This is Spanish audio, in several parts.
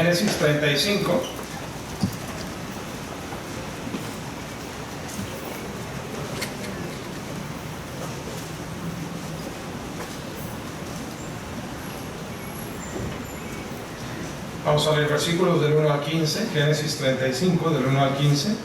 Génesis 35. Vamos a leer versículos del 1 al 15, Génesis 35, del 1 al 15.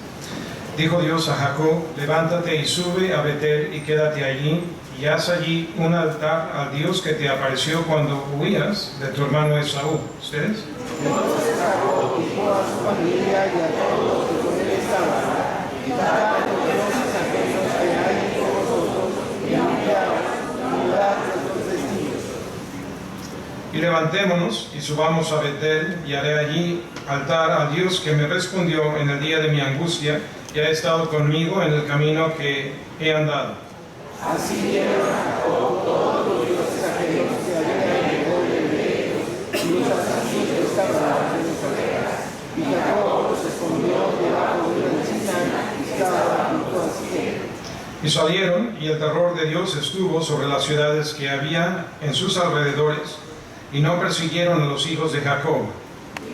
Dijo Dios a Jacob: levántate y sube a Betel y quédate allí, y haz allí un altar al Dios que te apareció cuando huías de tu hermano Esaú. ¿Ustedes? Entonces Jacob dijo a su familia y a todos los que con él estaban: quitad a los dioses ajenos que hay entre vosotros y limpiaos, mudad vuestros vestidos. Y levantémonos y subamos a Betel, y haré allí altar al Dios que me respondió en el día de mi angustia, y ha estado conmigo en el camino que he andado. Así vieron a Jacob todos los dioses ajenos que había alrededor de ellos, y los asesinos que estaban en sus orejas. Y Jacob los escondió debajo de una encina que estaba junto a Siquem. Y salieron, y el terror de Dios estuvo sobre las ciudades que había en sus alrededores, y no persiguieron a los hijos de Jacob.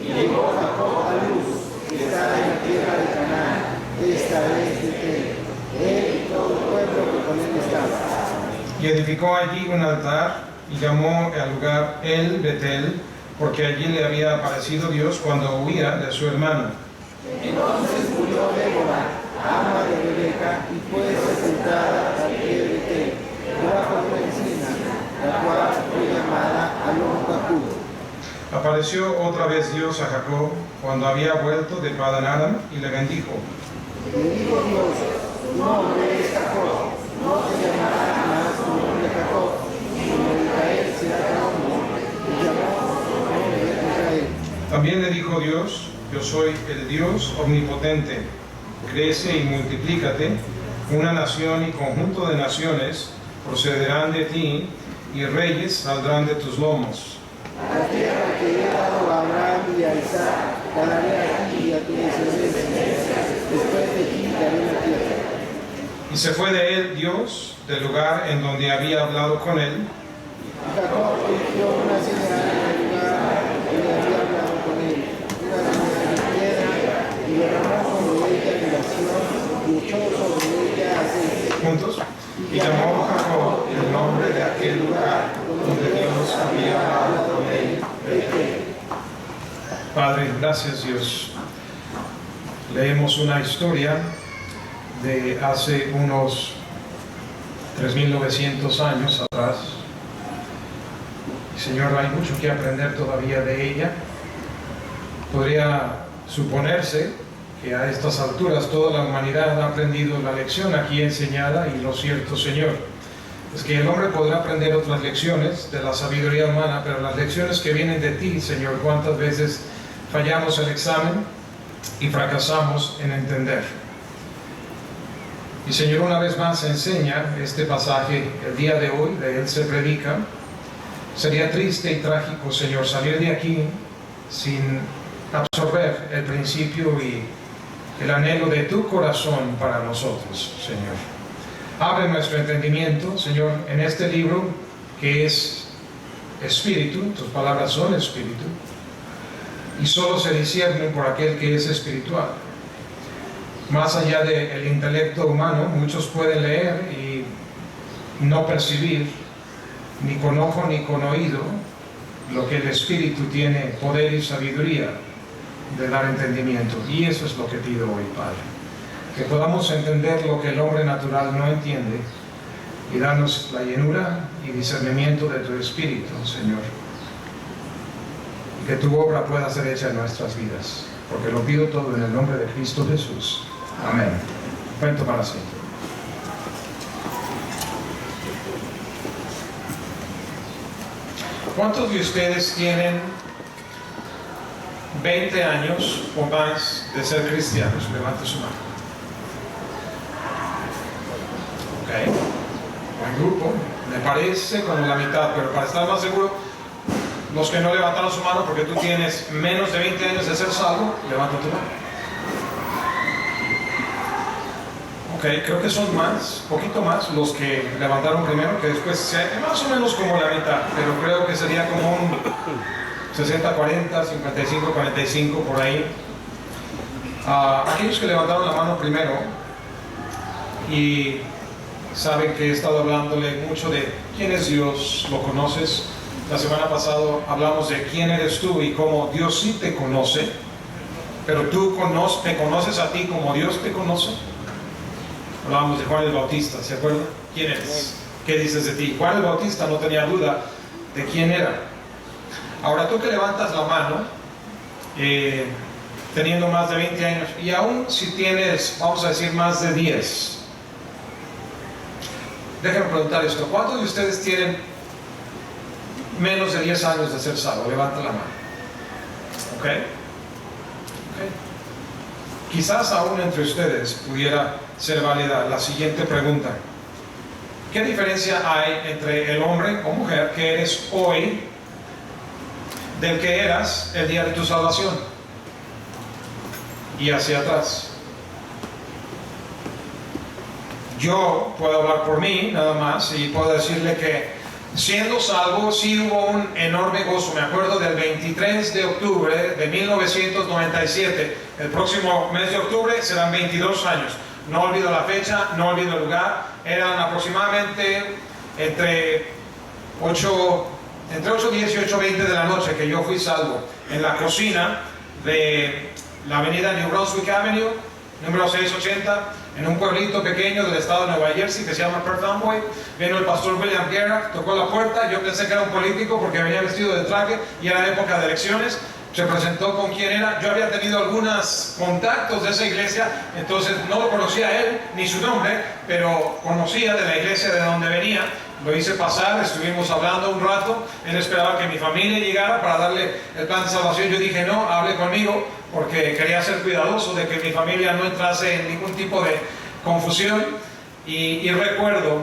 Y llegó Jacob a Luz, que está en la tierra de Canaán. Esta es Betel, él y todo el pueblo que con él estaba. Y edificó allí un altar, y llamó al lugar El Betel, porque allí le había aparecido Dios cuando huía de su hermano. Entonces murió Débora, ama de Rebeca, y fue sepultada al pie de Betel, debajo de una encina, la cual fue llamada Alon-Cacudo. Apareció otra vez Dios a Jacob cuando había vuelto de Padan Aram, y le bendijo. Le dijo Dios: tu nombre es Jacob, no te llamarás más tu nombre Jacob, sino Israel será tu nombre. Y llamó su nombre Israel. También le dijo Dios: yo soy el Dios omnipotente, crece y multiplícate, una nación y conjunto de naciones procederán de ti, y reyes saldrán de tus lomos. La tierra que he dado a Abraham y a Isaac, la daré a ti y a tu descendencia. Después de ti daré la tierra. Y se fue de él Dios del lugar en donde había hablado con él, Y Jacob eligió una señal en el lugar donde había hablado con él, una señal de piedra, y derramó sobre ella libación y echó sobre ella aceite. juntos, y llamó Jacob el nombre de aquel lugar donde Dios había hablado con él, Betel. Padre, gracias Dios. Leemos una historia de hace unos 3.900 años atrás. Y, Señor, hay mucho que aprender todavía de ella. Podría suponerse que a estas alturas toda la humanidad ha aprendido la lección aquí enseñada, y lo cierto, Señor, es que el hombre podrá aprender otras lecciones de la sabiduría humana, pero las lecciones que vienen de ti, Señor, ¿cuántas veces fallamos el examen y fracasamos en entender? Y Señor, una vez más enseña este pasaje el día de hoy, de él se predica. Sería triste y trágico, Señor, salir de aquí sin absorber el principio y el anhelo de tu corazón para nosotros, Señor. Abre nuestro entendimiento, Señor, en este libro que es espíritu, tus palabras son espíritu, y solo se disciernen por aquel que es espiritual. Más allá del intelecto humano, muchos pueden leer y no percibir, ni con ojo ni con oído, lo que el Espíritu tiene poder y sabiduría de dar entendimiento. Y eso es lo que pido hoy, Padre. Que podamos entender lo que el hombre natural no entiende, y darnos la llenura y discernimiento de tu Espíritu, Señor. Y que tu obra pueda ser hecha en nuestras vidas. Porque lo pido todo en el nombre de Cristo Jesús. Amén. Cuento para siempre. ¿Cuántos de ustedes tienen 20 años o más de ser cristianos? Levante su mano. Ok. Buen grupo. Me parece como la mitad, pero para estar más seguro, los que no levantaron su mano porque tú tienes menos de 20 años de ser salvo, levanta tu mano. Ok, creo que son más, poquito más los que levantaron primero, que después más o menos como la mitad, pero creo que sería como 60-40, 55-45, por ahí. Aquellos que levantaron la mano primero y saben que he estado hablándole mucho de quién es Dios, lo conoces. La semana pasada hablamos de quién eres tú y cómo Dios sí te conoce, pero tú te conoces a ti como Dios te conoce. Hablábamos de Juan el Bautista, ¿se acuerdan? ¿Quién eres? ¿Qué dices de ti? Juan el Bautista no tenía duda de quién era. Ahora tú que levantas la mano, teniendo más de 20 años, y aún si tienes, vamos a decir, más de 10, déjenme preguntar esto: ¿cuántos de ustedes tienen menos de 10 años de ser salvo? Levanta la mano. ¿Ok? Quizás aún entre ustedes pudiera ser válida la siguiente pregunta: ¿qué diferencia hay entre el hombre o mujer que eres hoy del que eras el día de tu salvación y hacia atrás? Yo puedo hablar por mí nada más y puedo decirle que siendo salvo sí hubo un enorme gozo. Me acuerdo del 23 de octubre de 1997. El próximo mes de octubre serán 22 años. No olvido la fecha, no olvido el lugar. Eran aproximadamente entre 8:10 y 8:20 de la noche que yo fui salvo en la cocina de la avenida New Brunswick Avenue, número 680, en un pueblito pequeño del estado de Nueva Jersey que se llama Perth Amboy. Vino el pastor William Guerra, tocó la puerta. Yo pensé que era un político porque venía vestido de traje y era época de elecciones. Se presentó con quién era. Yo había tenido algunos contactos de esa iglesia, entonces no lo conocía a él ni su nombre, pero conocía de la iglesia de donde venía. Lo hice pasar, estuvimos hablando un rato. Él esperaba que mi familia llegara para darle el plan de salvación. Yo dije: no, hable conmigo, porque quería ser cuidadoso de que mi familia no entrase en ningún tipo de confusión. Y recuerdo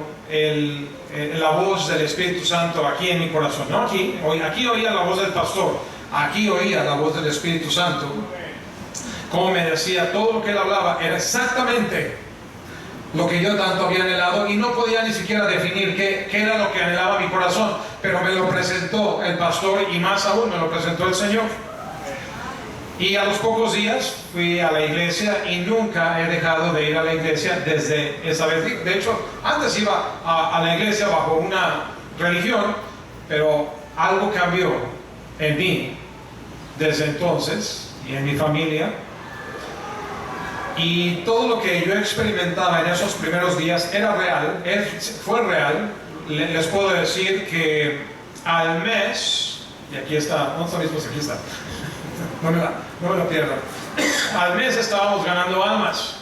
la voz del Espíritu Santo aquí en mi corazón. No aquí oía la voz del pastor, aquí oía la voz del Espíritu Santo. Como me decía, todo lo que él hablaba era exactamente lo que yo tanto había anhelado, y no podía ni siquiera definir qué era lo que anhelaba mi corazón, pero me lo presentó el pastor y más aún me lo presentó el Señor. Y a los pocos días fui a la iglesia y nunca he dejado de ir a la iglesia desde esa vez. De hecho, antes iba a la iglesia bajo una religión, pero algo cambió en mí desde entonces y en mi familia. Y todo lo que yo experimentaba en esos primeros días era real, fue real. Les puedo decir que al mes, y aquí está, ¿dónde está mi esposa? Aquí está. No me la pierdan. Al mes estábamos ganando almas.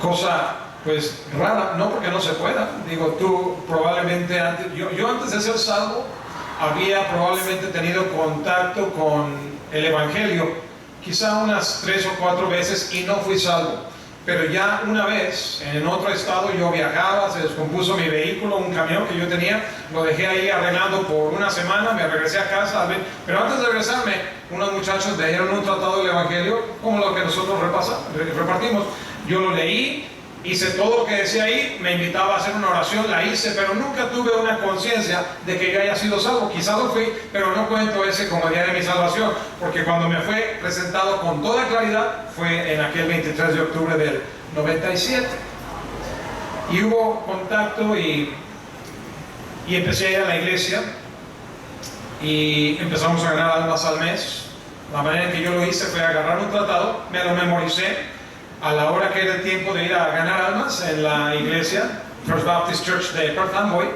Cosa pues rara, no porque no se pueda. Digo, tú probablemente antes, yo antes de ser salvo había probablemente tenido contacto con el Evangelio quizá unas 3 o 4 veces y no fui salvo. Pero ya una vez en otro estado yo viajaba, se descompuso mi vehículo, un camión que yo tenía, lo dejé ahí arreglando por una semana, me regresé a casa, pero antes de regresarme, unos muchachos me dieron un tratado del Evangelio como lo que nosotros repartimos. Yo lo leí, hice todo lo que decía ahí, me invitaba a hacer una oración, la hice, pero nunca tuve una conciencia de que yo haya sido salvo. Quizás lo fui, pero no cuento ese como día de mi salvación, porque cuando me fue presentado con toda claridad fue en aquel 23 de octubre del 97. Y hubo contacto y empecé a ir a la iglesia y empezamos a ganar almas al mes. La manera en que yo lo hice fue agarrar un tratado, me lo memoricé. A la hora que era el tiempo de ir a ganar almas en la iglesia First Baptist Church de Perth Amboy,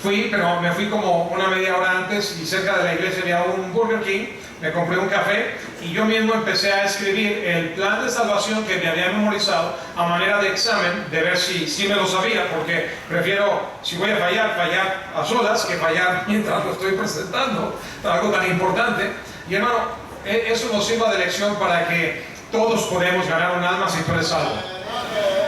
fui, pero me fui como una media hora antes, y cerca de la iglesia había un Burger King. Me compré un café y yo mismo empecé a escribir el plan de salvación que me había memorizado a manera de examen, de ver si me lo sabía, porque prefiero, si voy a fallar a solas que fallar mientras lo estoy presentando, algo tan importante. Y hermano, eso nos sirva de lección para que todos podemos ganar un alma si tú eres salvo.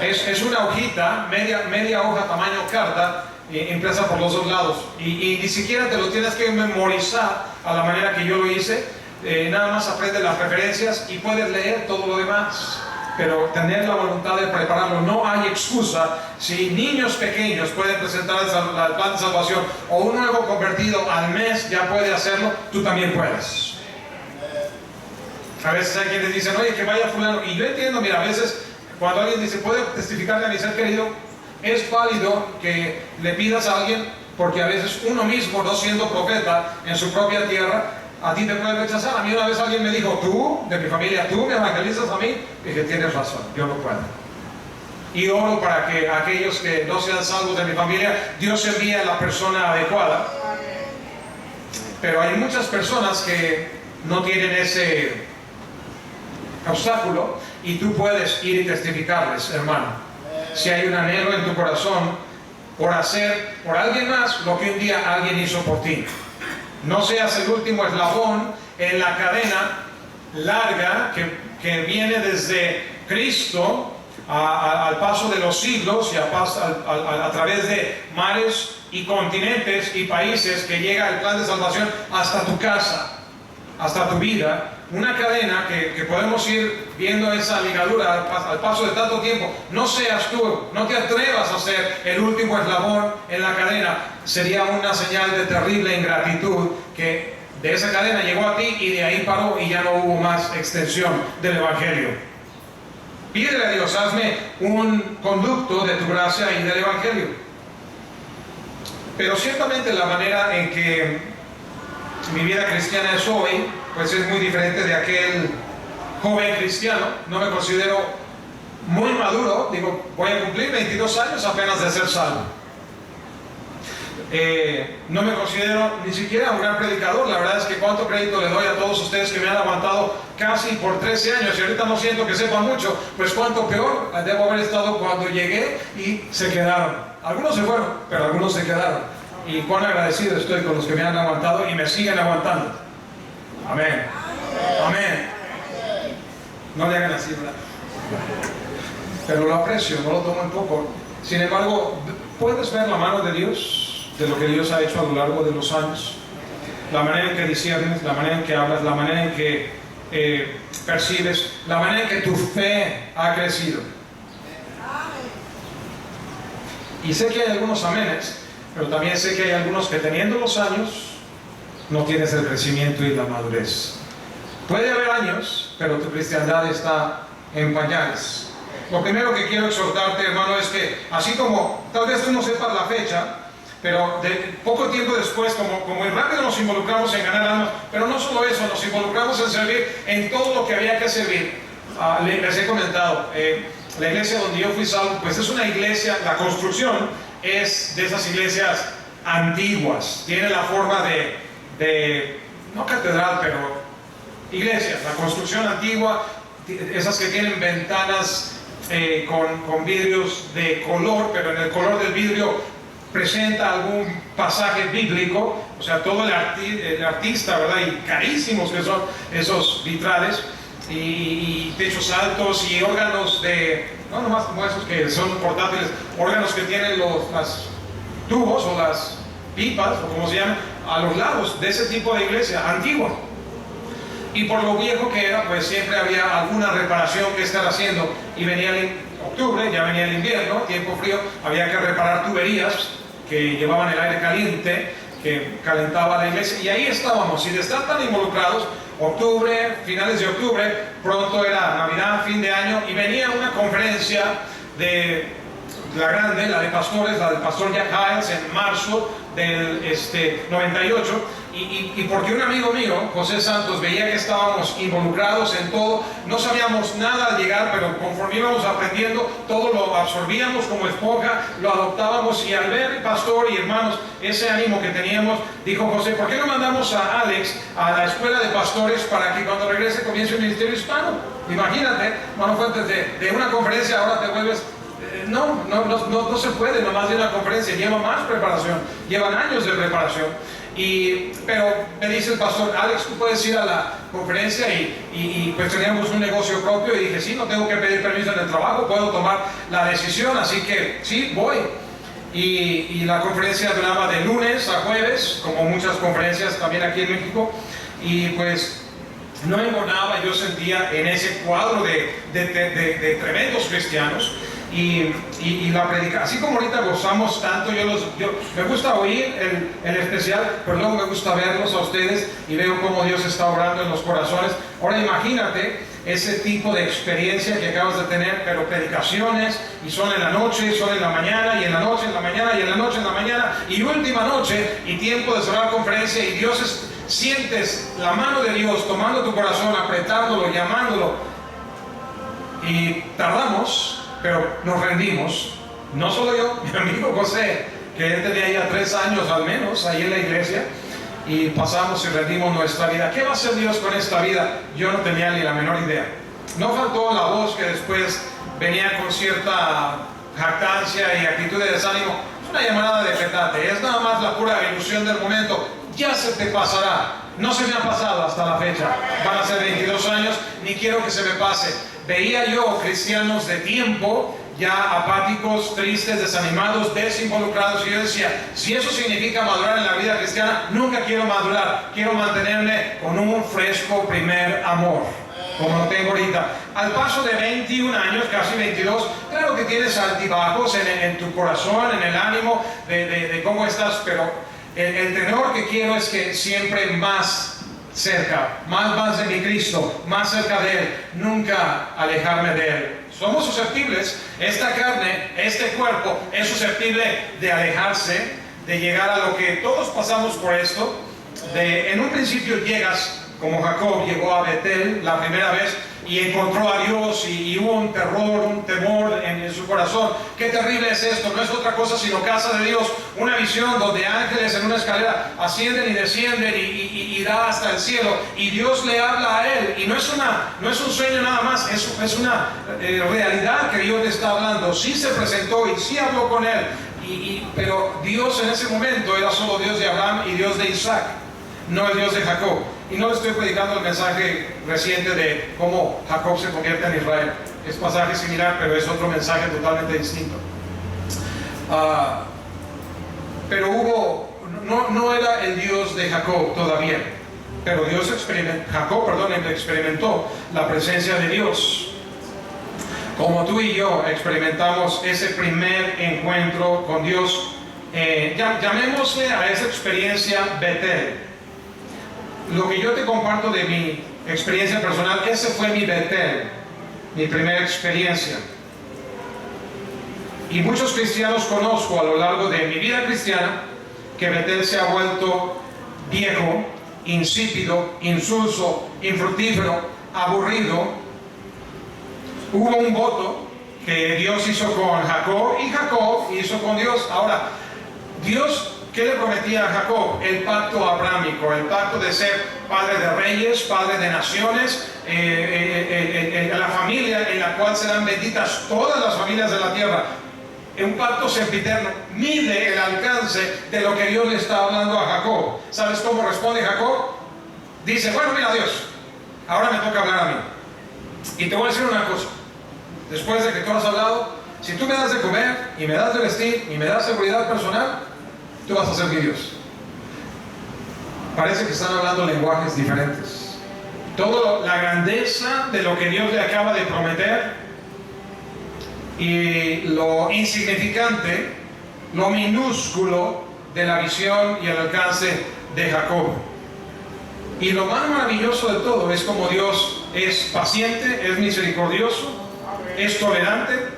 Es una hojita, media hoja tamaño carta, impresa por los dos lados, y ni siquiera te lo tienes que memorizar a la manera que yo lo hice. Nada más aprende las referencias y puedes leer todo lo demás. pero tener la voluntad de prepararlo. No hay excusa. Si niños pequeños pueden presentar el plan de salvación, o un nuevo convertido al mes ya puede hacerlo, tú también puedes. A veces hay quienes dicen, oye, que vaya fulano, y yo entiendo, mira, a veces cuando alguien dice, ¿puede testificarle a mi ser querido? Es válido que le pidas a alguien, porque a veces uno mismo, no siendo profeta en su propia tierra, a ti te puede rechazar. A mí una vez alguien me dijo, tú, de mi familia, tú me evangelizas a mí. Dije, tienes razón, yo no puedo. Y oro para que aquellos que no sean salvos de mi familia, Dios envíe a la persona adecuada. Pero hay muchas personas que no tienen ese obstáculo, y tú puedes ir y testificarles, hermano. Si hay un anhelo en tu corazón por hacer por alguien más lo que un día alguien hizo por ti. No seas el último eslabón en la cadena larga que viene desde Cristo al paso de los siglos y a través de mares y continentes y países, que llega el plan de salvación hasta tu casa, hasta tu vida. Una cadena que podemos ir viendo esa ligadura al paso de tanto tiempo. No seas tú, no te atrevas a ser el último eslabón en la cadena. Sería una señal de terrible ingratitud, que de esa cadena llegó a ti y de ahí paró y ya no hubo más extensión del Evangelio. Pídele a Dios, hazme un conducto de tu gracia y del Evangelio. Pero ciertamente la manera en que mi vida cristiana es hoy, pues es muy diferente de aquel joven cristiano. No me considero muy maduro, digo, voy a cumplir 22 años apenas de ser salvo. No me considero ni siquiera un gran predicador. La verdad es que cuánto crédito le doy a todos ustedes que me han aguantado casi por 13 años y ahorita no siento que sepa mucho. Pues cuánto peor debo haber estado cuando llegué y se quedaron. Algunos se fueron, pero algunos se quedaron. Y cuán agradecido estoy con los que me han aguantado y me siguen aguantando. Amén. Amén. No le hagan así, ¿verdad? Pero lo aprecio, no lo tomo en poco. Sin embargo, puedes ver la mano de Dios, de lo que Dios ha hecho a lo largo de los años. La manera en que disiernes, la manera en que hablas, la manera en que percibes, la manera en que tu fe ha crecido. Y sé que hay algunos amenes, pero también sé que hay algunos que, teniendo los años, no tienes el crecimiento y la madurez. Puede haber años, pero tu cristiandad está en pañales. Lo primero que quiero exhortarte, hermano, es que así como tal vez tú no sepas la fecha, pero de poco tiempo después, como muy rápido nos involucramos en ganar almas, pero no solo eso, nos involucramos en servir en todo lo que había que servir. Les he comentado, la iglesia donde yo fui salvo, pues es una iglesia, la construcción es de esas iglesias antiguas, tiene la forma de no catedral, pero iglesias, la construcción antigua, esas que tienen ventanas con vidrios de color, pero en el color del vidrio presenta algún pasaje bíblico, o sea, todo el artista, ¿verdad? Y carísimos que son esos vitrales, y techos altos y órganos no nomás como esos que son portátiles, órganos que tienen los tubos o las pipas, o como se llaman, a los lados de ese tipo de iglesia antigua. Y por lo viejo que era, pues siempre había alguna reparación que estar haciendo. Y venía octubre, ya venía el invierno, tiempo frío, había que reparar tuberías que llevaban el aire caliente, que calentaba la iglesia. Y ahí estábamos, y de estar tan involucrados, octubre, finales de octubre, pronto era Navidad, fin de año, y venía una conferencia de la grande, la de pastores, la del pastor Jack Hiles, en marzo del 98, y porque un amigo mío, José Santos, veía que estábamos involucrados en todo, no sabíamos nada al llegar, pero conforme íbamos aprendiendo, todo lo absorbíamos como esponja, lo adoptábamos, y al ver, pastor y hermanos, ese ánimo que teníamos, dijo José, ¿por qué no mandamos a Alex a la escuela de pastores para que cuando regrese comience el ministerio hispano? Imagínate, hermano Fuentes, de una conferencia ahora te vuelves... No se puede nomás de una conferencia, lleva más preparación, llevan años de preparación. Pero me dice el pastor, Alex, tú puedes ir a la conferencia, y pues teníamos un negocio propio, y dije, sí, no tengo que pedir permiso en el trabajo, puedo tomar la decisión, así que sí, voy. Y la conferencia duraba de lunes a jueves, como muchas conferencias también aquí en México, y pues no engordaba, yo sentía en ese cuadro de tremendos cristianos. Y la predicación, así como ahorita gozamos tanto, me gusta oír el especial, pero luego me gusta verlos a ustedes y veo cómo Dios está obrando en los corazones. Ahora imagínate ese tipo de experiencia que acabas de tener, pero predicaciones, y son en la noche, son en la mañana, y en la noche, en la mañana, y en la noche, en la mañana, y última noche, y tiempo de cerrar conferencia, y sientes la mano de Dios tomando tu corazón, apretándolo, llamándolo, y tardamos, pero nos rendimos. No solo yo, mi amigo José, que él tenía ya 3 años al menos ahí en la iglesia, y pasamos y rendimos nuestra vida. ¿Qué va a hacer Dios con esta vida? Yo no tenía ni la menor idea. No faltó la voz que después venía con cierta jactancia y actitud de desánimo. Es una llamada de petate, es nada más la pura ilusión del momento. Ya se te pasará. No se me ha pasado hasta la fecha. Van a ser 22 años, ni quiero que se me pase. Veía yo cristianos de tiempo ya apáticos, tristes, desanimados, desinvolucrados, y yo decía, si eso significa madurar en la vida cristiana, nunca quiero madurar, quiero mantenerme con un fresco primer amor, como lo tengo ahorita. Al paso de 21 años, casi 22, claro que tienes altibajos en tu corazón, en el ánimo de cómo estás, pero el tenor que quiero es que siempre más cerca, más de mi Cristo, más cerca de Él, nunca alejarme de Él. Somos susceptibles, esta carne, este cuerpo es susceptible de alejarse, de llegar a lo que todos pasamos por esto. En un principio llegas, como Jacob llegó a Betel la primera vez y encontró a Dios y hubo un terror, un temor en su corazón. Qué terrible es esto, no es otra cosa sino casa de Dios, una visión donde ángeles en una escalera ascienden y descienden y da hasta el cielo, y Dios le habla a él, y no es un sueño nada más, es una realidad que Dios le está hablando. Sí se presentó y sí habló con él, pero Dios en ese momento era solo Dios de Abraham y Dios de Isaac, no el Dios de Jacob. Y no le estoy predicando el mensaje reciente de cómo Jacob se convierte en Israel. Es pasaje similar, pero es otro mensaje totalmente distinto. Pero no era el Dios de Jacob todavía. Pero Jacob experimentó la presencia de Dios. Como tú y yo experimentamos ese primer encuentro con Dios, llamémosle a esa experiencia Betel. Lo que yo te comparto de mi experiencia personal, ese fue mi Betel, mi primera experiencia. Y muchos cristianos conozco a lo largo de mi vida cristiana que Betel se ha vuelto viejo, insípido, insulso, infructífero, aburrido. Hubo un voto que Dios hizo con Jacob y Jacob hizo con Dios. Ahora, Dios, ¿qué le prometía a Jacob? El pacto abrámico, el pacto de ser padre de reyes, padre de naciones, la familia en la cual serán benditas todas las familias de la tierra. Un pacto sempiterno. Mide el alcance de lo que Dios le está hablando a Jacob. ¿Sabes cómo responde Jacob? Dice, bueno, mira Dios, ahora me toca hablar a mí. Y te voy a decir una cosa. Después de que tú has hablado, si tú me das de comer, y me das de vestir, y me das seguridad personal, tú vas a ser mi Dios. Parece que están hablando lenguajes diferentes. Toda la grandeza de lo que Dios le acaba de prometer y lo insignificante, lo minúsculo de la visión y el alcance de Jacob. Y lo más maravilloso de todo es como Dios es paciente, es misericordioso, es tolerante,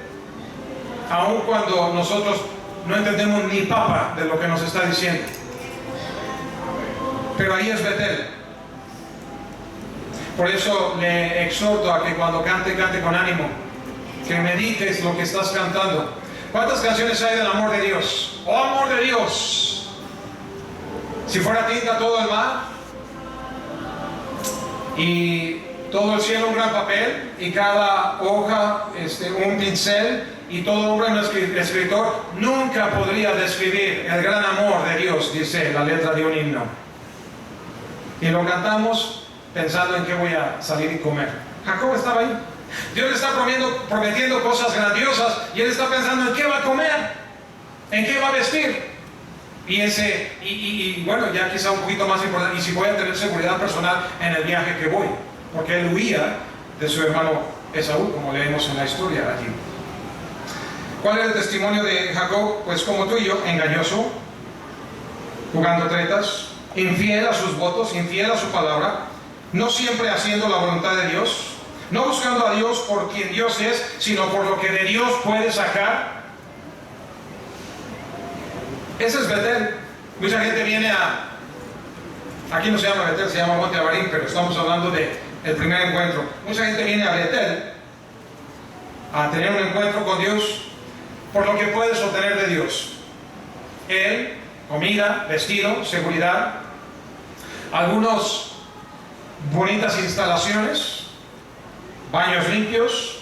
aun cuando nosotros no entendemos ni papa de lo que nos está diciendo. Pero ahí es Betel. Por eso le exhorto a que cuando cante con ánimo, que medites lo que estás cantando. ¿Cuántas canciones hay del amor de Dios? ¡Oh, amor de Dios! Si fuera tinta todo el mar y todo el cielo un gran papel y cada hoja un pincel y todo hombre un escritor, nunca podría describir el gran amor de Dios, dice la letra de un himno. Y lo cantamos pensando en qué voy a salir y comer. Jacob estaba ahí. Dios le está prometiendo cosas grandiosas y él está pensando en qué va a comer, en qué va a vestir. Y bueno, ya quizá un poquito más importante, y si voy a tener seguridad personal en el viaje que voy. porque él huía de su hermano Esaú, como leemos en la historia allí. ¿Cuál era el testimonio de Jacob? Pues como tú y yo, engañoso, jugando tretas, infiel a sus votos, infiel a su palabra, no siempre haciendo la voluntad de Dios, no buscando a Dios por quien Dios es, sino por lo que de Dios puede sacar. Ese es Betel. Mucha gente viene aquí no se llama Betel, se llama Monte Abarim, pero estamos hablando del primer encuentro. Mucha gente viene a Betel a tener un encuentro con Dios por lo que puedes obtener de Dios. Él, comida, vestido, seguridad, algunas bonitas instalaciones, baños limpios,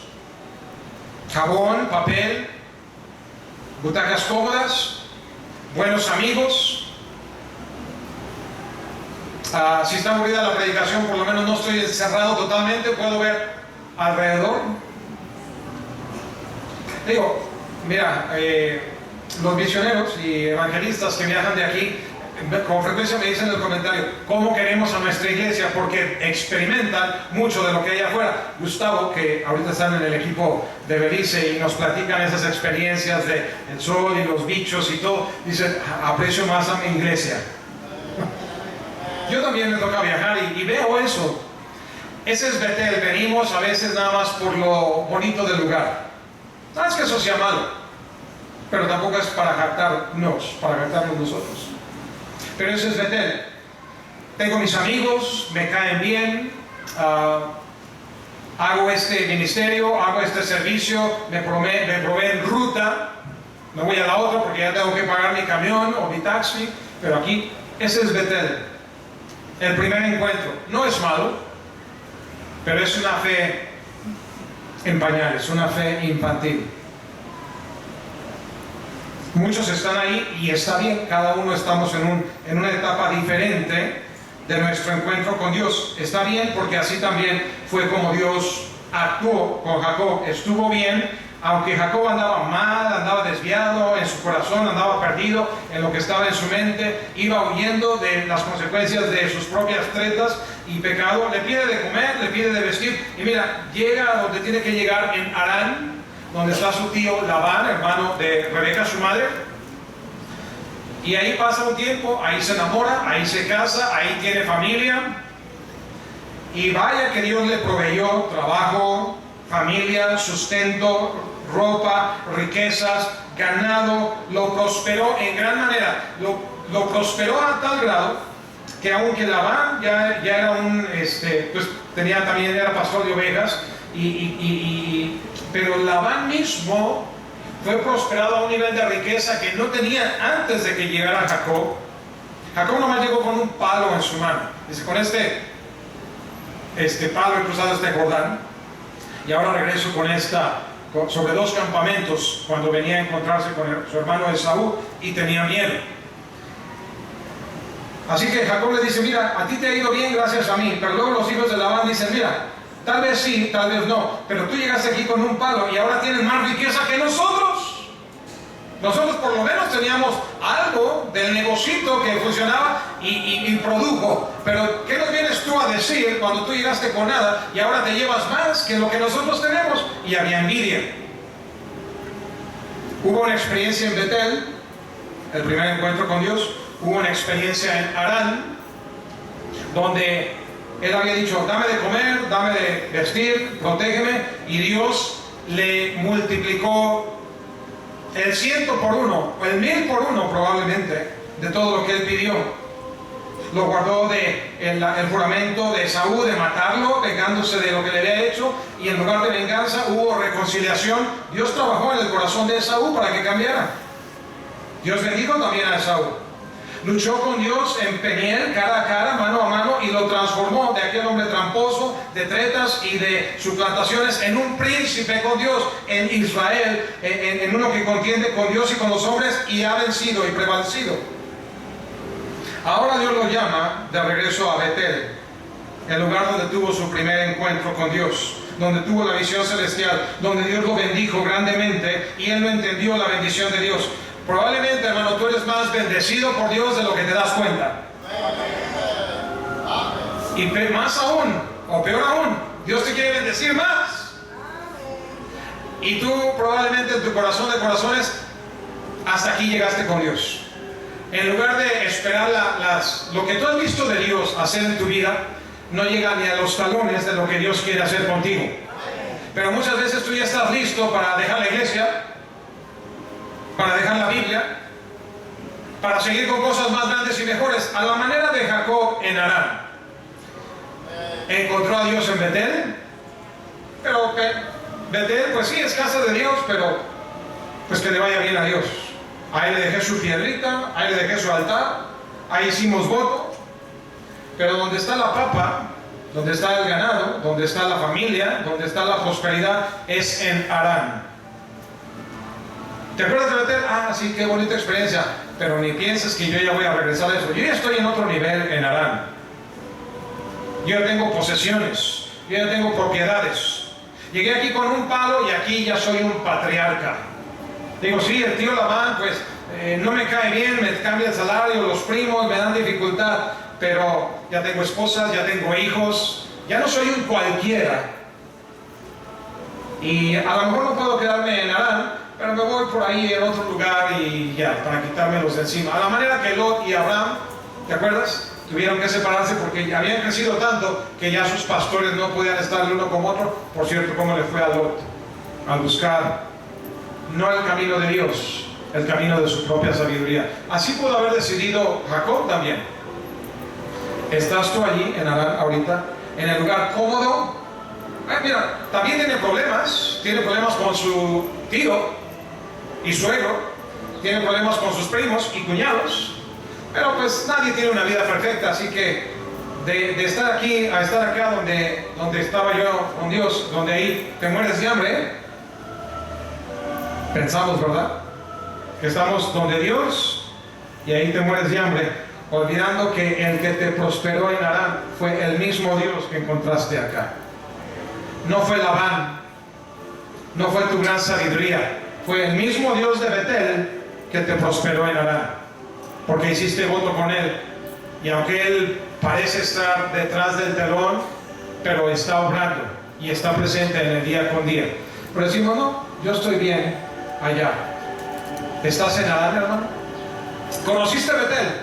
jabón, papel, butacas cómodas, buenos amigos. Si está aburrida la predicación, por lo menos no estoy encerrado totalmente, puedo ver alrededor. Digo, mira, los misioneros y evangelistas que viajan de aquí con frecuencia me dicen en el comentario cómo queremos a nuestra iglesia, porque experimentan mucho de lo que hay afuera. Gustavo, que ahorita están en el equipo de Belice y nos platican esas experiencias del sol y los bichos y todo, dice, aprecio más a mi iglesia. Yo también me toca viajar y veo eso. Ese es Betel. Venimos a veces nada más por lo bonito del lugar. No es que eso sea malo, pero tampoco es para jactarnos nosotros. Pero ese es Betel. Tengo mis amigos, me caen bien, hago este ministerio, hago este servicio, me proveen ruta, me voy a la otra porque ya tengo que pagar mi camión o mi taxi, pero aquí, ese es Betel. El primer encuentro no es malo, pero es una fe en pañales, una fe infantil. Muchos están ahí y está bien, cada uno estamos en una etapa diferente de nuestro encuentro con Dios. Está bien porque así también fue como Dios actuó con Jacob. Estuvo bien, aunque Jacob andaba mal, andaba desviado en su corazón, andaba perdido en lo que estaba en su mente, iba huyendo de las consecuencias de sus propias tretas y pecado. Le pide de comer, le pide de vestir y mira, llega a donde tiene que llegar, en Harán, donde está su tío Labán, hermano de Rebeca, su madre. Y ahí pasa un tiempo, ahí se enamora, ahí se casa, ahí tiene familia. Y vaya que Dios le proveyó trabajo, familia, sustento, ropa, riquezas, ganado, lo prosperó en gran manera. Lo prosperó a tal grado que aunque Labán ya era pues tenía también, era pastor de ovejas, pero Labán mismo fue prosperado a un nivel de riqueza que no tenía antes de que llegara Jacob. Jacob nomás llegó con un palo en su mano. Dice, con este palo he cruzado este Jordán y ahora regreso sobre 2 campamentos cuando venía a encontrarse con su hermano Esaú y tenía miedo. Así que Jacob le dice, mira, a ti te ha ido bien gracias a mí. Pero luego los hijos de Labán dicen, mira, tal vez sí, tal vez no, pero tú llegaste aquí con un palo y ahora tienes más riqueza que nosotros. Nosotros por lo menos teníamos algo del negocito que funcionaba y produjo. Pero ¿qué nos vienes tú a decir cuando tú llegaste con nada y ahora te llevas más que lo que nosotros tenemos? Y había envidia. Hubo una experiencia en Betel, el primer encuentro con Dios. Hubo una experiencia en Harán, donde él había dicho, dame de comer, dame de vestir, protégeme, y Dios le multiplicó el 100 por 1, o el 1000 por 1 probablemente, de todo lo que él pidió. Lo guardó el juramento de Esaú de matarlo, vengándose de lo que le había hecho, y en lugar de venganza hubo reconciliación. Dios trabajó en el corazón de Esaú para que cambiara. Dios bendijo también a Esaú. Luchó con Dios en Peniel, cara a cara, mano a mano, y lo transformó de aquel hombre tramposo, de tretas y de suplantaciones, en un príncipe con Dios en Israel, en uno que contiende con Dios y con los hombres, y ha vencido y prevalecido. Ahora Dios lo llama de regreso a Betel, el lugar donde tuvo su primer encuentro con Dios, donde tuvo la visión celestial, donde Dios lo bendijo grandemente y él no entendió la bendición de Dios. Probablemente, hermano, tú eres más bendecido por Dios de lo que te das cuenta. Y más aún, o peor aún, Dios te quiere bendecir más. Y tú probablemente en tu corazón de corazones, hasta aquí llegaste con Dios. En lugar de esperar lo que tú has visto de Dios hacer en tu vida, no llega ni a los talones de lo que Dios quiere hacer contigo. Pero muchas veces tú ya estás listo para dejar la iglesia, para dejar la Biblia, para seguir con cosas más grandes y mejores, a la manera de Jacob en Harán. Encontró a Dios en Betel, pero Betel pues sí es casa de Dios, pero pues que le vaya bien a Dios. Ahí le dejé su piedrita, ahí le dejé su altar, ahí hicimos voto. Pero donde está la papa, donde está el ganado, donde está la familia, donde está la prosperidad, es en Harán. ¿Te acuerdas de Betel? Ah, sí, qué bonita experiencia. Pero ni pienses que yo ya voy a regresar a eso. Yo ya estoy en otro nivel en Harán. Yo ya tengo posesiones, yo ya tengo propiedades. Llegué aquí con un palo y aquí ya soy un patriarca. Digo, sí, el tío Labán, pues no me cae bien, me cambia el salario, los primos me dan dificultad, pero ya tengo esposas, ya tengo hijos, ya no soy un cualquiera. Y a lo mejor no puedo quedarme en Harán, pero me voy por ahí en otro lugar y ya, para quitármelos de encima. A la manera que Lot y Abraham, ¿te acuerdas? Tuvieron que separarse porque habían crecido tanto que ya sus pastores no podían estar el uno como otro. Por cierto, ¿cómo le fue a Lot? Al buscar no el camino de Dios, el camino de su propia sabiduría. Así pudo haber decidido Jacob también. ¿Estás tú allí en Harán ahorita? En el lugar cómodo. Mira, también tiene problemas con su tío y suegro, tiene problemas con sus primos y cuñados, pero pues nadie tiene una vida perfecta, así que de estar aquí a estar acá donde estaba yo con Dios, donde ahí te mueres de hambre, pensamos, ¿verdad? Que estamos donde Dios y ahí te mueres de hambre, olvidando que el que te prosperó en Harán fue el mismo Dios que encontraste acá. No fue Labán, no fue tu gran sabiduría, fue el mismo Dios de Betel que te prosperó en Harán, porque hiciste voto con Él. Y aunque Él parece estar detrás del telón, pero está obrando y está presente en el día con día. Pero decimos, no, yo estoy bien allá. ¿Estás en Harán, hermano? ¿Conociste Betel?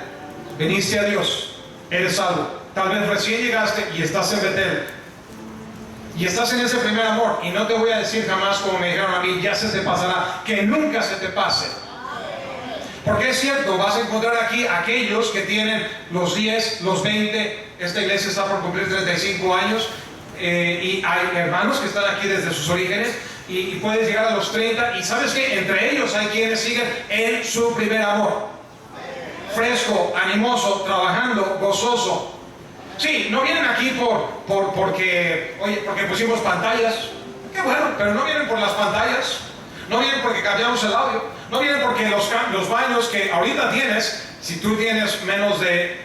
Viniste a Dios, eres salvo. Tal vez recién llegaste y estás en Betel. Y estás en ese primer amor, y no te voy a decir jamás, como me dijeron a mí, ya se te pasará, que nunca se te pase. Porque es cierto, vas a encontrar aquí aquellos que tienen los 10, los 20, esta iglesia está por cumplir 35 años, y hay hermanos que están aquí desde sus orígenes, y puedes llegar a los 30, y sabes que entre ellos hay quienes siguen en su primer amor. Fresco, animoso, trabajando, gozoso. Sí, no vienen aquí porque pusimos pantallas. Qué bueno, pero no vienen por las pantallas. No vienen porque cambiamos el audio. No vienen porque los baños que ahorita tienes, si tú tienes menos de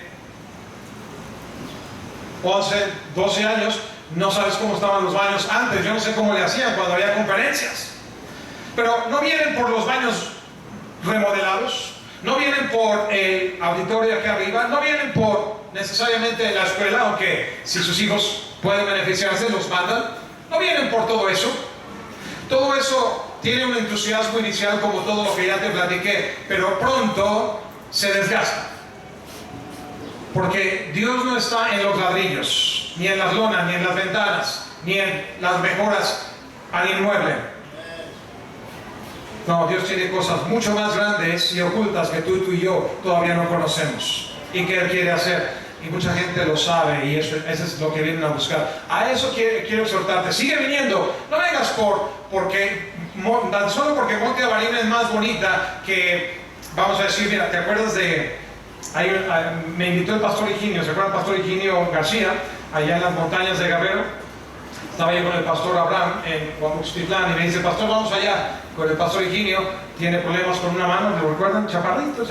11, 12 años, no sabes cómo estaban los baños antes. Yo no sé cómo le hacían cuando había conferencias. Pero no vienen por los baños remodelados. No vienen por el auditorio aquí arriba, no vienen por necesariamente la escuela, aunque si sus hijos pueden beneficiarse, los mandan. No vienen por todo eso. Todo eso tiene un entusiasmo inicial como todo lo que ya te platiqué, pero pronto se desgasta. Porque Dios no está en los ladrillos, ni en las lonas, ni en las ventanas, ni en las mejoras al inmueble. No, Dios tiene cosas mucho más grandes y ocultas que tú y yo todavía no conocemos y que Él quiere hacer, y mucha gente lo sabe, y eso es lo que vienen a buscar. A eso quiero exhortarte. Sigue viniendo, no vengas porque tan solo porque Monte Abarina es más bonita que, vamos a decir, mira, ¿te acuerdas me invitó el pastor Higinio? ¿Se acuerdan del pastor Higinio García? Allá en las montañas de Guerrero. Estaba yo con el pastor Abraham en Guamuxtitlán y me dice, pastor, vamos allá con el pastor Higinio, tiene problemas con una mano, ¿lo recuerdan? Chaparrito.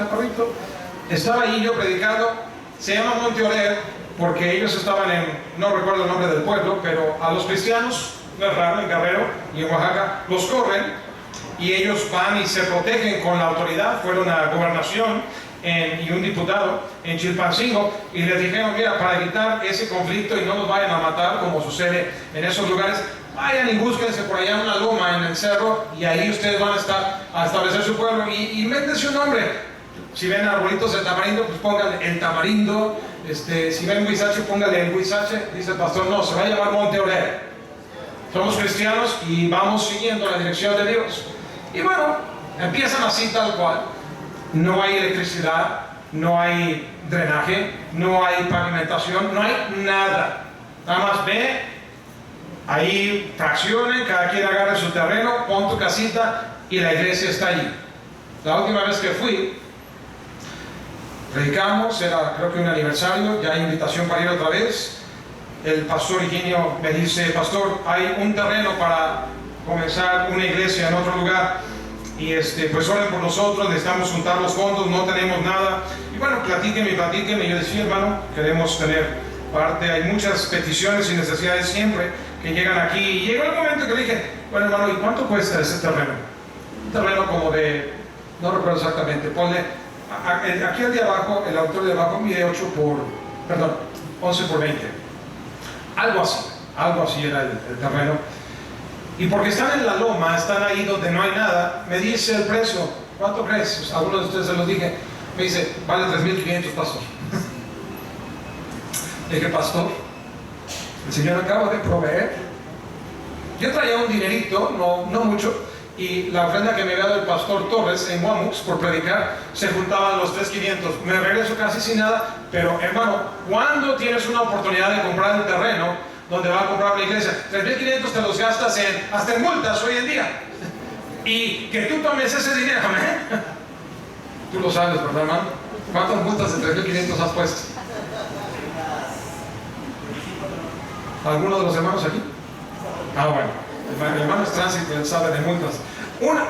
Estaba allí yo predicando, se llama Monte Orer, porque ellos estaban no recuerdo el nombre del pueblo, pero a los cristianos, no es raro, en Guerrero y en Oaxaca, los corren y ellos van y se protegen con la autoridad, fueron a gobernación y un diputado en Chilpancingo, y les dijeron, mira, para evitar ese conflicto y no nos vayan a matar como sucede en esos lugares, vayan y búsquense por allá una loma en el cerro y ahí ustedes van a establecer su pueblo y métanse un nombre. Si ven arbolitos de tamarindo, pues pónganle el tamarindo. Si ven huizache, pónganle el huizache. Dice el pastor, no, se va a llamar Monte Oreb. Somos cristianos y vamos siguiendo la dirección de Dios. Y bueno, empiezan así tal cual. No hay electricidad, no hay drenaje, no hay pavimentación, no hay nada. Nada más ve, ahí fraccionen, cada quien agarre su terreno, pon tu casita y la iglesia está allí. La última vez que fui, predicamos, era creo que un aniversario, ya hay invitación para ir otra vez. El pastor Higinio me dice, pastor, hay un terreno para comenzar una iglesia en otro lugar y pues oren por nosotros, necesitamos juntar los fondos, no tenemos nada. Y bueno, platíquenme, y yo decía, hermano, queremos tener parte, hay muchas peticiones y necesidades siempre que llegan aquí. Y llegó el momento que le dije, bueno hermano, ¿y cuánto cuesta ese terreno? Un terreno como de, no recuerdo exactamente, ponle, aquí al de abajo, el autor de abajo mide 11 por 20. Algo así era el terreno. Y porque están en la loma, están ahí donde no hay nada, me dice el precio, ¿cuánto crees? Algunos de ustedes se los dije, me dice, vale 3,500, pastor. Le dije, pastor, el Señor acaba de proveer. Yo traía un dinerito, no mucho, y la ofrenda que me había dado el pastor Torres en Guamux por predicar, se juntaban los 3,500. Me regreso casi sin nada, pero hermano, ¿cuándo tienes una oportunidad de comprar el terreno donde va a comprar una iglesia? 3,500 te los gastas hasta en multas hoy en día. Y que tú tomes ese dinero, ¿eh? Tú lo sabes, ¿verdad, hermano? ¿Cuántas multas de 3,500 has puesto? ¿Alguno de los hermanos aquí? Bueno. El hermano es tránsito, él sabe de multas.